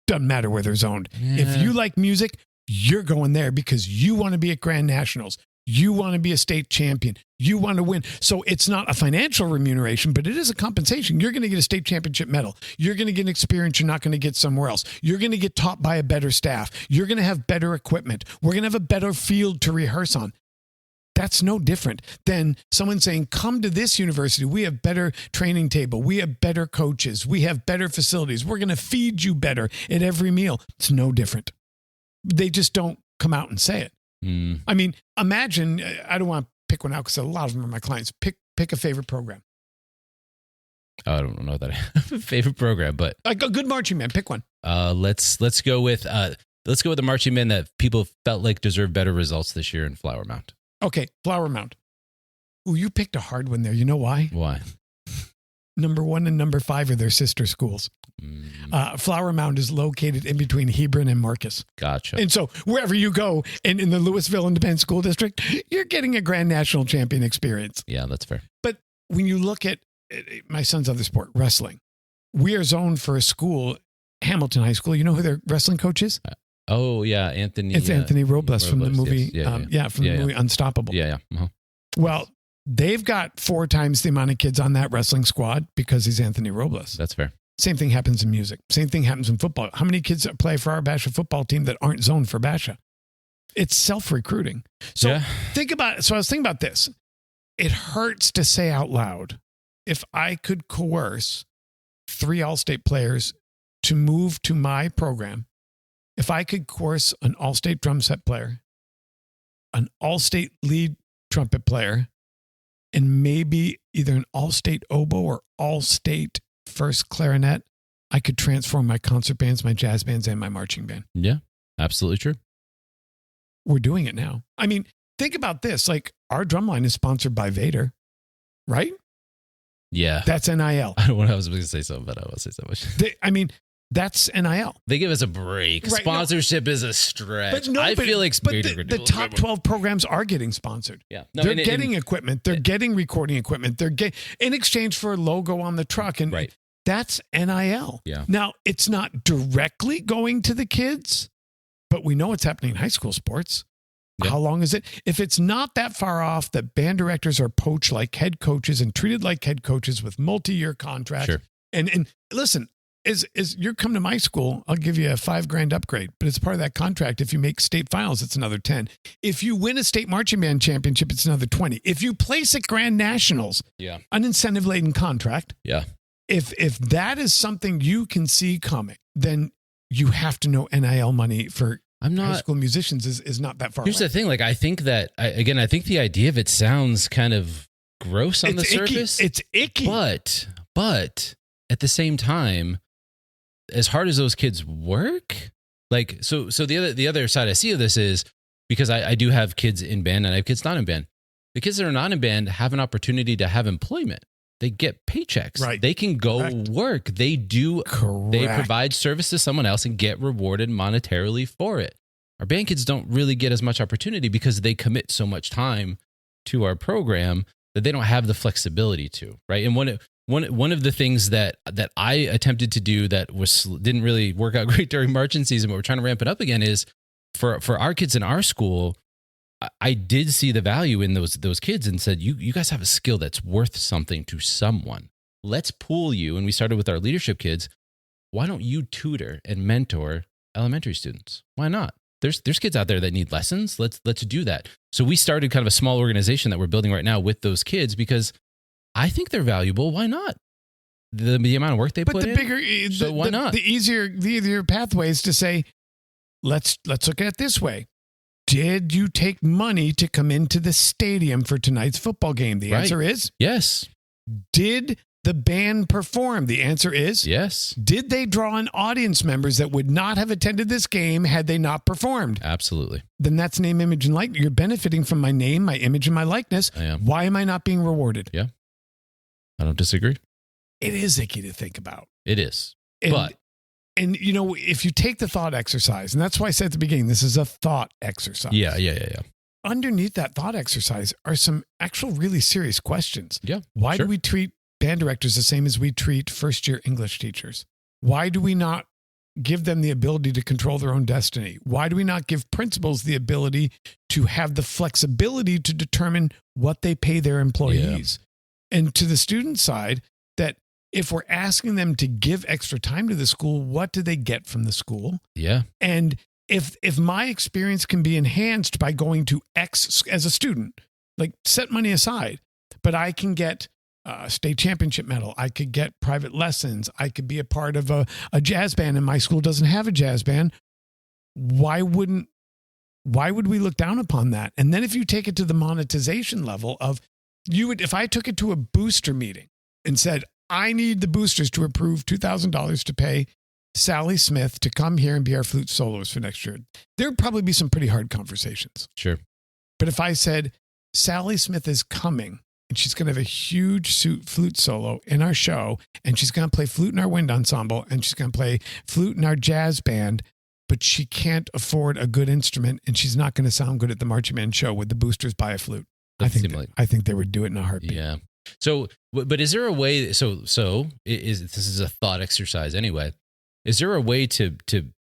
Doesn't matter where they're zoned. Yeah. If you like music, you're going there because you want to be at Grand Nationals. You want to be a state champion. You want to win. So it's not a financial remuneration, but it is a compensation. You're going to get a state championship medal. You're going to get an experience you're not going to get somewhere else. You're going to get taught by a better staff. You're going to have better equipment. We're going to have a better field to rehearse on. That's no different than someone saying, come to this university. We have better training table. We have better coaches. We have better facilities. We're going to feed you better at every meal. It's no different. They just don't come out and say it. I mean, imagine, I don't want to pick one out because a lot of them are my clients. Pick a favorite program. I don't know that I have a favorite program, but a good marching band. Pick one. Let's go with the marching band that people felt like deserved better results this year in Flower Mound. Okay, Flower Mound. Ooh, you picked a hard one there. You know why? Why? Number 1 and number 5 are their sister schools. Flower Mound is located in between Hebron and Marcus. Gotcha. And so wherever you go in the Louisville Independent School District, you're getting a Grand National Champion experience. Yeah, that's fair. But when you look at my son's other sport, wrestling, we are zoned for a school, Hamilton High School. You know who their wrestling coach is? Oh, yeah, Anthony. It's Anthony Robles from the movie. Yes. From the movie Unstoppable. Yeah. Uh-huh. Well, they've got 4 times the amount of kids on that wrestling squad because he's Anthony Robles. That's fair. Same thing happens in music. Same thing happens in football. How many kids play for our Basha football team that aren't zoned for Basha? It's self-recruiting. So think about it. So I was thinking about this. It hurts to say out loud, if I could coerce 3 All-State players to move to my program, if I could coerce an All-State drum set player, an All-State lead trumpet player, and maybe either an All-State oboe or All-State first clarinet, I could transform my concert bands, my jazz bands, and my marching band. Yeah, absolutely true. We're doing it now. I mean, think about this. Like, our drumline is sponsored by Vader, right? Yeah. That's NIL. I don't want. I was going to say something, but I won't say so much. That's NIL. They give us a break. Right, Sponsorship is a stretch. I feel like the top 12 programs are getting sponsored. Yeah. They're getting equipment. They're getting recording equipment. They're getting in exchange for a logo on the truck. And that's NIL. Yeah. Now, it's not directly going to the kids, but we know what's happening in high school sports. Yep. How long is it? If it's not that far off that band directors are poached like head coaches and treated like head coaches with multi-year contracts. Sure. And listen, is you're coming to my school, I'll give you a $5,000 upgrade, but it's part of that contract. If you make state finals, it's another 10. If you win a state marching band championship, it's another 20. If you place at Grand Nationals, an incentive laden contract. Yeah. If that is something you can see coming, then you have to know NIL money for high school musicians is not that far Here's away. the thing. Like, I think that, I think the idea of it sounds kind of gross on the surface. It's icky. But at the same time, as hard as those kids work, like, so the other side I see of this is, because I do have kids in band and I have kids not in band. The kids that are not in band have an opportunity to have employment. They get paychecks. Right. They can go work. They do. Correct. They provide service to someone else and get rewarded monetarily for it. Our band kids don't really get as much opportunity because they commit so much time to our program that they don't have the flexibility to, right? And one of the things that I attempted to do that didn't really work out great during marching season, but we're trying to ramp it up again, is for our kids in our school, I did see the value in those kids and said, you guys have a skill that's worth something to someone. Let's pool you. And we started with our leadership kids. Why don't you tutor and mentor elementary students? Why not? There's kids out there that need lessons. Let's do that. So we started kind of a small organization that we're building right now with those kids because I think they're valuable. Why not? The amount of work they put in. So why not? The easier pathway is to say, let's look at it this way. Did you take money to come into the stadium for tonight's football game? The answer is yes. Did the band perform? The answer is yes. Did they draw in audience members that would not have attended this game had they not performed? Absolutely. Then that's name, image, and likeness. You're benefiting from my name, my image, and my likeness. I am. Why am I not being rewarded? Yeah. I don't disagree. It is icky to think about. It is. And you know, if you take the thought exercise, and that's why I said at the beginning, this is a thought exercise. Yeah. Underneath that thought exercise are some actual really serious questions. Yeah. Why do we treat band directors the same as we treat first-year English teachers? Why do we not give them the ability to control their own destiny? Why do we not give principals the ability to have the flexibility to determine what they pay their employees? And to the student side, that if we're asking them to give extra time to the school, what do they get from the school? Yeah. And if my experience can be enhanced by going to X as a student, like set money aside, but I can get a state championship medal. I could get private lessons. I could be a part of a jazz band, and my school doesn't have a jazz band. Why would we look down upon that? And then if you take it to the monetization level of if I took it to a booster meeting and said, I need the boosters to approve $2,000 to pay Sally Smith to come here and be our flute soloist for next year, there'd probably be some pretty hard conversations. Sure. But if I said, Sally Smith is coming and she's going to have a huge flute solo in our show, and she's going to play flute in our wind ensemble, and she's going to play flute in our jazz band, but she can't afford a good instrument, and she's not going to sound good at the marching band show. Would the boosters buy a flute? I think they would do it in a heartbeat. Yeah. So, but is there a way? This is a thought exercise anyway. Is there a way to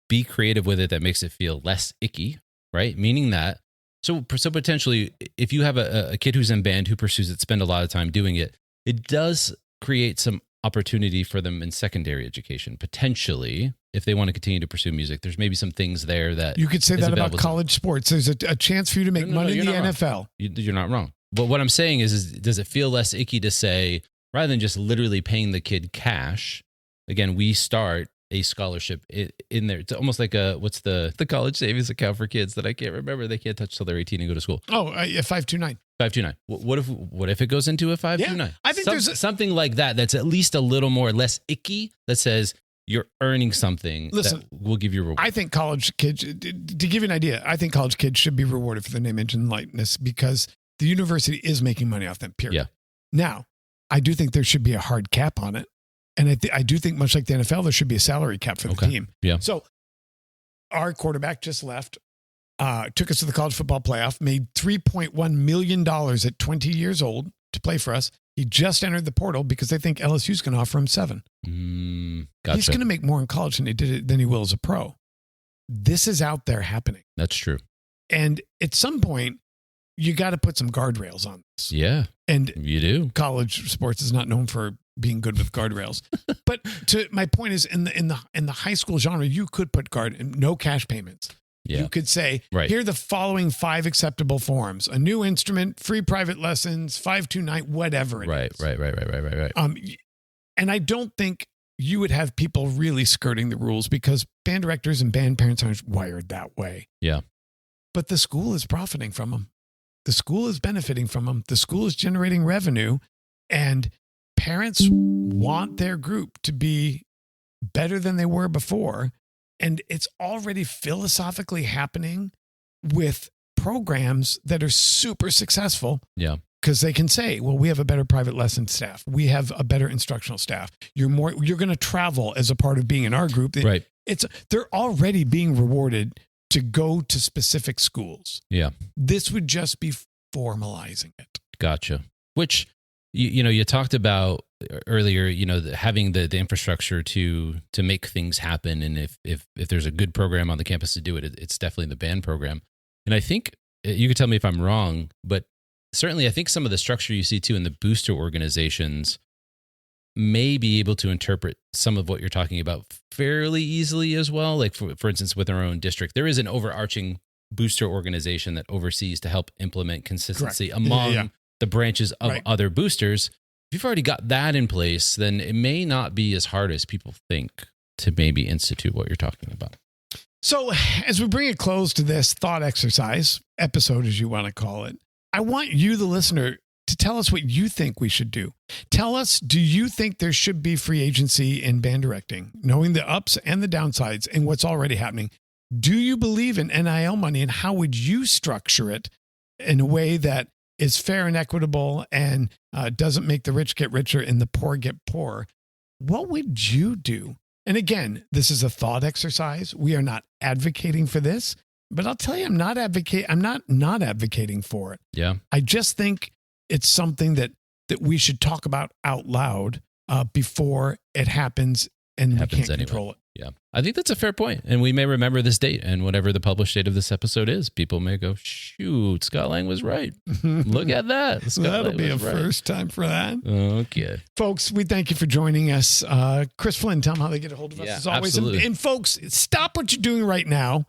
be creative with it that makes it feel less icky, right? Meaning that, so potentially, if you have a kid who's in band who pursues it, spend a lot of time doing it, it does create some opportunity for them in secondary education, potentially, if they want to continue to pursue music. There's maybe some things there that you could say that about college sports. There's a chance for you to make money in the NFL. You're not wrong. But what I'm saying is, does it feel less icky to say, rather than just literally paying the kid cash, again, we start a scholarship in there. It's almost like what's the college savings account for kids that I can't remember. They can't touch till they're 18 and go to school. Oh, 529. 529. What if it goes into a 529? Yeah, I think there's something like that. That's at least a little more less icky. That says you're earning something. Listen, that will give you a reward. I think college kids, to give you an idea, I think college kids should be rewarded for their name, image, and likeness, because the university is making money off them. Period. Yeah. Now, I do think there should be a hard cap on it. And I do think, much like the NFL, there should be a salary cap for the team. Yeah. So our quarterback just left, took us to the college football playoff, made $3.1 million at 20 years old to play for us. He just entered the portal because they think LSU's going to offer him $7 million. Gotcha. He's going to make more in college than he will as a pro. This is out there happening. That's true. And at some point, you got to put some guardrails on this. Yeah. And you do. College sports is not known for being good with guardrails. But my point is, in the high school genre, you could put no cash payments. Yeah. You could say, here are the following 5 acceptable forms: a new instrument, free private lessons, 529, whatever it is. Right. And I don't think you would have people really skirting the rules, because band directors and band parents aren't wired that way. Yeah. But the school is profiting from them. The school is benefiting from them. The school is generating revenue, and parents want their group to be better than they were before. And it's already philosophically happening with programs that are super successul. Yeah. Because they can say, well, we have a better private lesson staff. We have a better instructional staff. You're going to travel as a part of being in our group. Right. They're already being rewarded to go to specific schools. Yeah. This would just be formalizing it. Gotcha. Which, you talked about earlier, having the infrastructure to make things happen. And if there's a good program on the campus to do it, it's definitely the band program. And I think you could tell me if I'm wrong, but certainly I think some of the structure you see too in the booster organizations may be able to interpret some of what you're talking about fairly easily as well. Like for instance, with our own district, there is an overarching booster organization that oversees to help implement consistency among the branches of other boosters. If you've already got that in place, then it may not be as hard as people think to maybe institute what you're talking about. So as we bring a close to this thought exercise episode, as you want to call it, I want you, the listener, to tell us what you think we should do. Tell us, do you think there should be free agency in band directing, knowing the ups and the downsides and what's already happening? Do you believe in NIL money, and how would you structure it in a way that is fair and equitable and doesn't make the rich get richer and the poor get poorer? What would you do? And again, this is a thought exercise. We are not advocating for this, but I'll tell you, I'm not advocating for it. Yeah. I just think it's something that we should talk about out loud before it happens, and we can't control it. Yeah, I think that's a fair point. And we may remember this date, and whatever the published date of this episode is, people may go, shoot, Scott Lang was right. Look at that. That'll be a first time for that. Okay. Folks, we thank you for joining us. Chris Flynn, tell them how they get a hold of us as always. And folks, stop what you're doing right now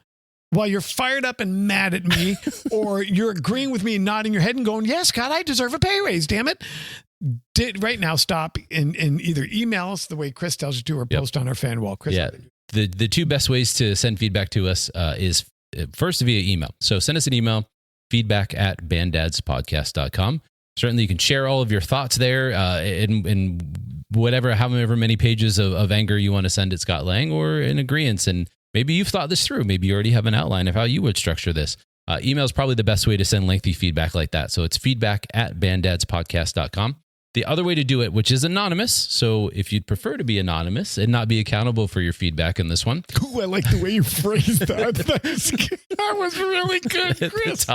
while you're fired up and mad at me, or you're agreeing with me and nodding your head and going, yes, Scott, I deserve a pay raise, damn it. Right now, stop and either email us the way Chris tells you to, or post on our fan wall. Chris, the two best ways to send feedback to us is first via email. So send us an email, feedback@banddadspodcast.com. Certainly, you can share all of your thoughts there in whatever, however many pages of anger you want to send at Scott Lang, or in agreeance. And maybe you've thought this through. Maybe you already have an outline of how you would structure this. Email is probably the best way to send lengthy feedback like that. So it's feedback@banddadspodcast.com. The other way to do it, which is anonymous, so if you'd prefer to be anonymous and not be accountable for your feedback in this one. Ooh, I like the way you phrased that. That was really good, Chris.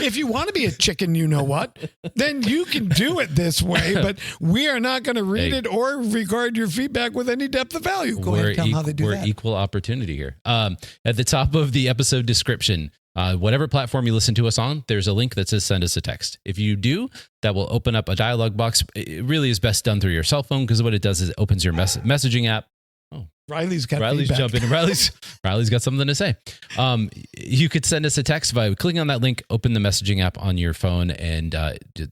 If you want to be a chicken, you know what, then you can do it this way, but we are not going to read it or regard your feedback with any depth of value. Go ahead and tell them how they do that. We're equal opportunity here. At the top of the episode description, whatever platform you listen to us on, there's a link that says send us a text. If you do, that will open up a dialog box. It really is best done through your cell phone, because what it does is it opens your messaging app. Oh, Riley's jumping. Riley's got something to say. You could send us a text by clicking on that link, open the messaging app on your phone, and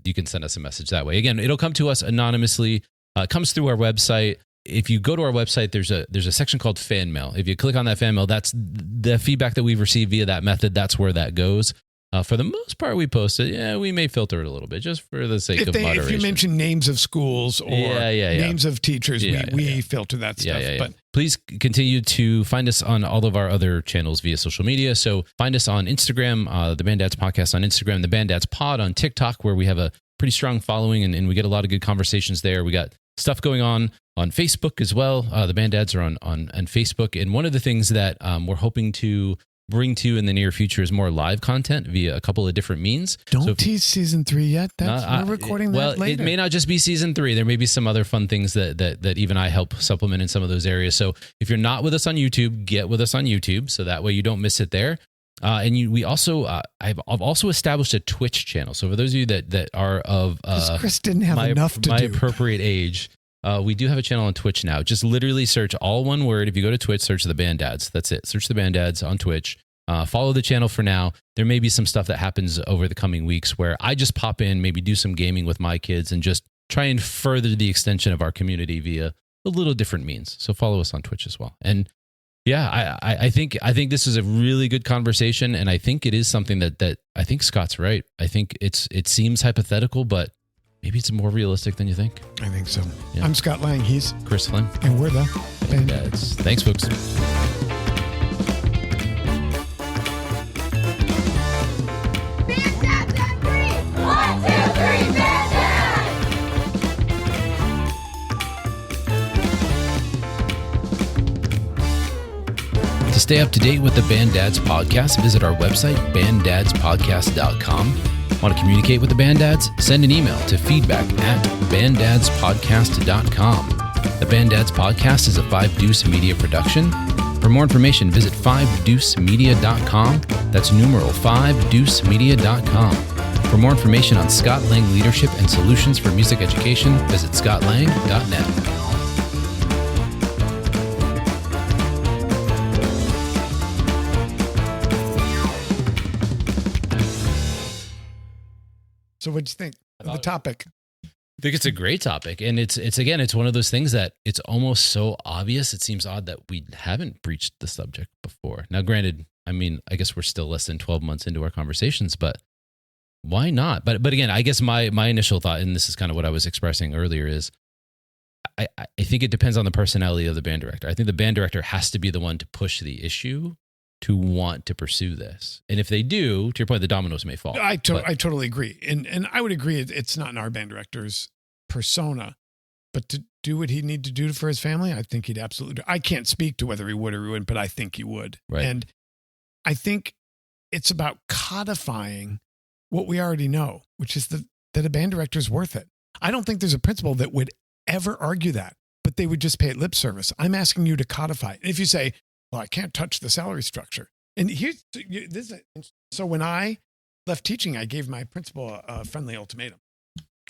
you can send us a message that way. Again, it'll come to us anonymously. It comes through our website. If you go to our website, there's a section called fan mail. If you click on that fan mail, that's the feedback that we've received via that method. That's where that goes. For the most part, we post it. Yeah, we may filter it a little bit just for the sake of moderation. If you mention names of schools or names of teachers, we filter that stuff. But please continue to find us on all of our other channels via social media. So find us on Instagram, the Band Dads Podcast on Instagram, the Band Dads Pod on TikTok, where we have a pretty strong following and we get a lot of good conversations there. We got stuff going on Facebook as well. The Band Dads are on Facebook. And one of the things that we're hoping to bring to you in the near future is more live content via a couple of different means. Don't tease season 3 yet. We're recording that later. It may not just be season 3. There may be some other fun things that even I help supplement in some of those areas. So if you're not with us on YouTube, get with us on YouTube, so that way you don't miss it there. We also I've also established a Twitch channel. So for those of you that are of Chris didn't have enough to my do. appropriate age, we do have a channel on Twitch now. Just literally search all one word. If you go to Twitch, search the Band Dads. That's it. Search the Band Dads on Twitch. Follow the channel for now. There may be some stuff that happens over the coming weeks where I just pop in, maybe do some gaming with my kids, and just try and further the extension of our community via a little different means. So follow us on Twitch as well. And yeah, I think this is a really good conversation, and I think it is something that I think Scott's right. I think it seems hypothetical, but maybe it's more realistic than you think. I think so. Yeah. I'm Scott Lang. He's Chris Flynn. And we're the Band Dads. Thanks, folks. To stay up to date with the Band Dads Podcast, visit our website, banddadspodcast.com. Want to communicate with the Band Dads? Send an email to feedback@banddadspodcast.com. The Band Dads Podcast is a 5 Deuce Media production. For more information, visit 5deucemedia.com. That's numeral 5deucemedia.com. For more information on Scott Lang leadership and solutions for music education, visit scottlang.net. So what'd you think of the topic? I think it's a great topic. And it's one of those things that it's almost so obvious. It seems odd that we haven't breached the subject before. Now, granted, I mean, I guess we're still less than 12 months into our conversations, but why not? But again, I guess my initial thought, and this is kind of what I was expressing earlier, is I think it depends on the personality of the band director. I think the band director has to be the one to push the issue, to want to pursue this. And if they do, to your point, the dominoes may fall. I totally agree. And I would agree it's not in our band director's persona, but to do what he'd need to do for his family, I think he'd absolutely do. I can't speak to whether he would or he wouldn't, but I think he would. Right. And I think it's about codifying what we already know, which is that a band director is worth it. I don't think there's a principal that would ever argue that, but but they would just pay it lip service. I'm asking you to codify it. And if you say, well, I can't touch the salary structure. And here's this. So when I left teaching, I gave my principal a friendly ultimatum.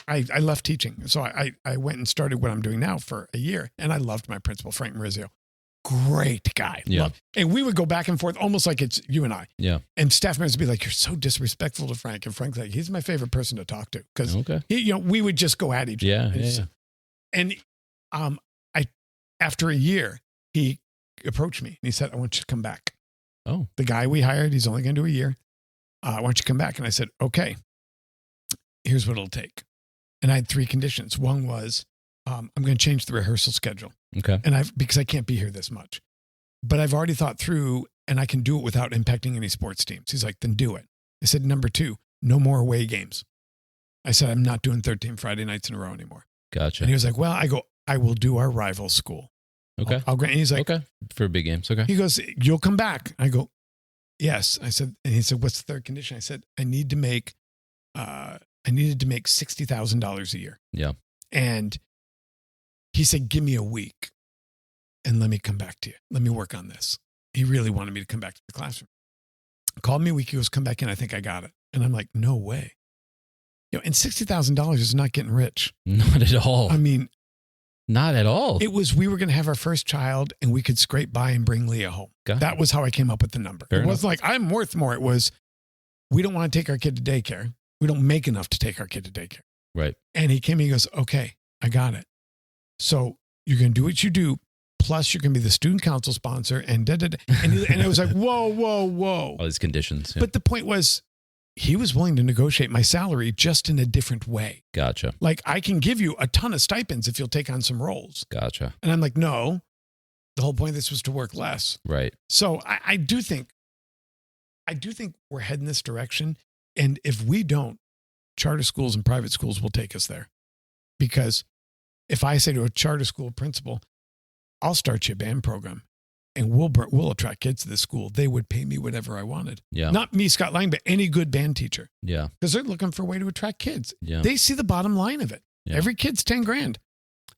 I left teaching. So I went and started what I'm doing now for a year. And I loved my principal, Frank Marizio. Great guy. Yeah. And we would go back and forth almost like it's you and I. Yeah. And staff members would be like, you're so disrespectful to Frank. And Frank's like, he's my favorite person to talk to. Because we would just go at each other. Yeah. And after a year, he approached me and he said, I want you to come back. Oh. The guy we hired, he's only going to do a year. I want you to come back. And I said, okay, here's what it'll take. And I had 3 conditions. One was, I'm going to change the rehearsal schedule. Okay. And because I can't be here this much, but I've already thought through and I can do it without impacting any sports teams. He's like, then do it. I said, number 2, no more away games. I said, I'm not doing 13 Friday nights in a row anymore. Gotcha. And he was like, well, I will do our rival school. Okay. I'll grant. And he's like, okay. For big games. Okay. He goes, you'll come back. I go, yes. I said, and he said, what's the third condition? I said, I needed to make $60,000 a year. Yeah. And he said, give me a week and let me come back to you. Let me work on this. He really wanted me to come back to the classroom. Called me a week. He goes, come back in. I think I got it. And I'm like, no way. And $60,000 is not getting rich. Not at all. I mean, not at all. It was, we were going to have our first child and we could scrape by and bring Leah home. That was how I came up with the number. It wasn't like I'm worth more. It was, we don't want to take our kid to daycare. We don't make enough to take our kid to daycare. Right. And he came and he goes, okay, I got it. So you're going to do what you do. Plus you're going to be the student council sponsor and And I was like, whoa. All these conditions. Yeah. But the point was, he was willing to negotiate my salary just in a different way. Gotcha. Like, I can give you a ton of stipends if you'll take on some roles. Gotcha. And I'm like, no, the whole point of this was to work less. Right. So I do think we're heading this direction. And if we don't, charter schools and private schools will take us there. Because if I say to a charter school principal, I'll start you a band program and we'll attract kids to this school, they would pay me whatever I wanted. Yeah. Not me, Scott Lang, but any good band teacher. Yeah. Because they're looking for a way to attract kids. Yeah. They see the bottom line of it. Yeah. Every kid's $10,000.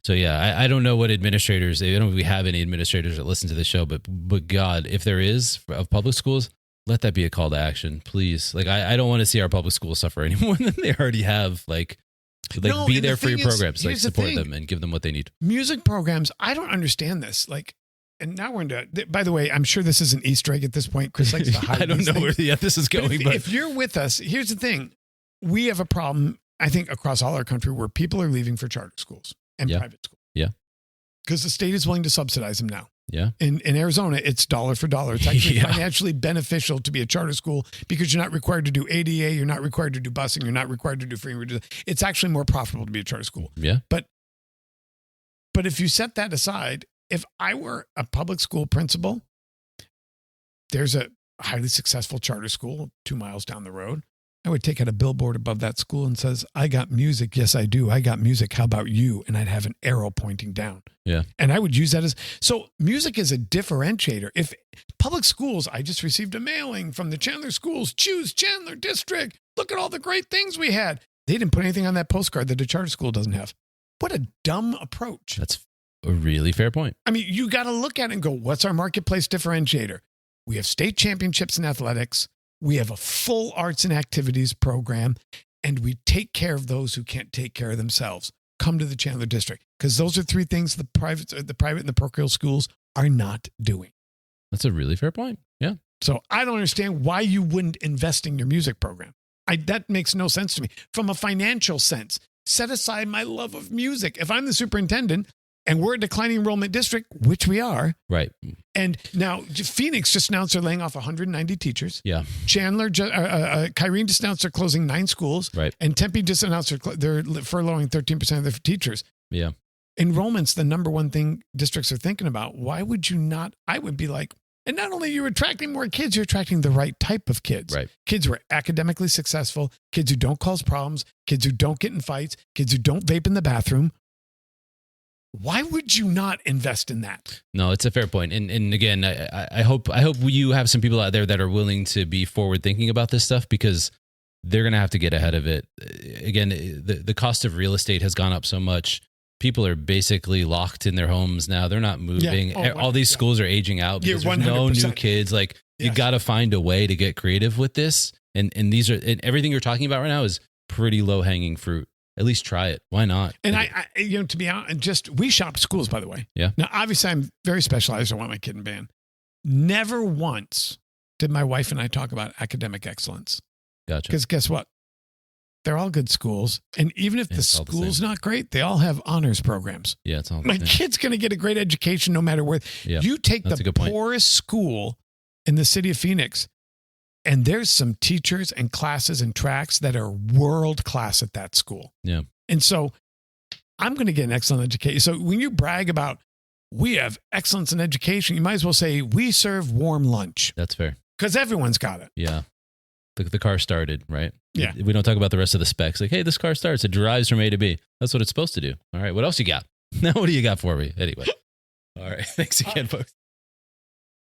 So yeah, I don't know what administrators, I don't know if we have any administrators that listen to the show, but God, if there is of public schools, let that be a call to action, please. Like, I don't want to see our public schools suffer any more than they already have. No, be there for your programs, like support them and give them what they need. Music programs, I don't understand this. And now we're into, by the way, I'm sure this is an Easter egg at this point. Chris likes to hide I don't know where this is going. But if you're with us, here's the thing. We have a problem, I think, across all our country where people are leaving for charter schools and private schools. Yeah. Because the state is willing to subsidize them now. Yeah. In Arizona, it's dollar for dollar. It's actually financially beneficial to be a charter school because you're not required to do ADA, you're not required to do busing, you're not required to do free. It's actually more profitable to be a charter school. Yeah. But if you set that aside, if I were a public school principal, there's a highly successful charter school 2 miles down the road. I would take out a billboard above that school and says, I got music. Yes, I do. I got music. How about you? And I'd have an arrow pointing down. Yeah. And I would use that so music is a differentiator. If public schools, I just received a mailing from the Chandler schools, choose Chandler district. Look at all the great things we had. They didn't put anything on that postcard that a charter school doesn't have. What a dumb approach. That's a really fair point. I mean, you got to look at it and go, what's our marketplace differentiator? We have state championships in athletics. We have a full arts and activities program, and we take care of those who can't take care of themselves. Come to the Chandler district, because those are 3 things the private and the parochial schools are not doing. That's a really fair point. Yeah. So I don't understand why you wouldn't invest in your music program. That makes no sense to me. From a financial sense, set aside my love of music. If I'm the superintendent and we're a declining enrollment district, which we are. Right. And now Phoenix just announced they're laying off 190 teachers. Yeah. Chandler, Kyrene just announced they're closing 9 schools. Right. And Tempe just announced they're furloughing 13% of their teachers. Yeah. Enrollment's the number one thing districts are thinking about. Why would you not? I would be like, and not only are you attracting more kids, you're attracting the right type of kids. Right. Kids who are academically successful, kids who don't cause problems, kids who don't get in fights, kids who don't vape in the bathroom. Why would you not invest in that? No, it's a fair point. And again, I hope you have some people out there that are willing to be forward thinking about this stuff, because they're going to have to get ahead of it. Again, the cost of real estate has gone up so much. people are basically locked in their homes now. They're not moving. Yeah. All these schools are aging out because there's no 100%. new kids. Like you Yes. got to find a way to get creative with this. And these are, and everything you're talking about right now is pretty low hanging fruit. At least try it. Why not? And I to be honest, we shop schools, by the way. Yeah. Now, obviously, I'm very specialized. I want my kid in band. Never once did my wife and I talk about academic excellence. Gotcha. Because guess what? They're all good schools. And even if the It's all the school's same. not great, they all have honors programs. Yeah, it's all the My same. kid's going to get a great education no matter where. Yeah, You take that's a the good point. poorest school in the city of Phoenix, and there's some teachers and classes and tracks that are world class at that school. Yeah. And so I'm going to get an excellent education. So when you brag about we have excellence in education, you might as well say we serve warm lunch That's fair. because everyone's got it. Yeah. The car started, right? Yeah. We don't talk about the rest of the specs. Like, hey, this car starts. It drives from A to B. That's what it's supposed to do. All right. What else you got? Now, what do you got for me? Anyway. All right. Thanks again, folks.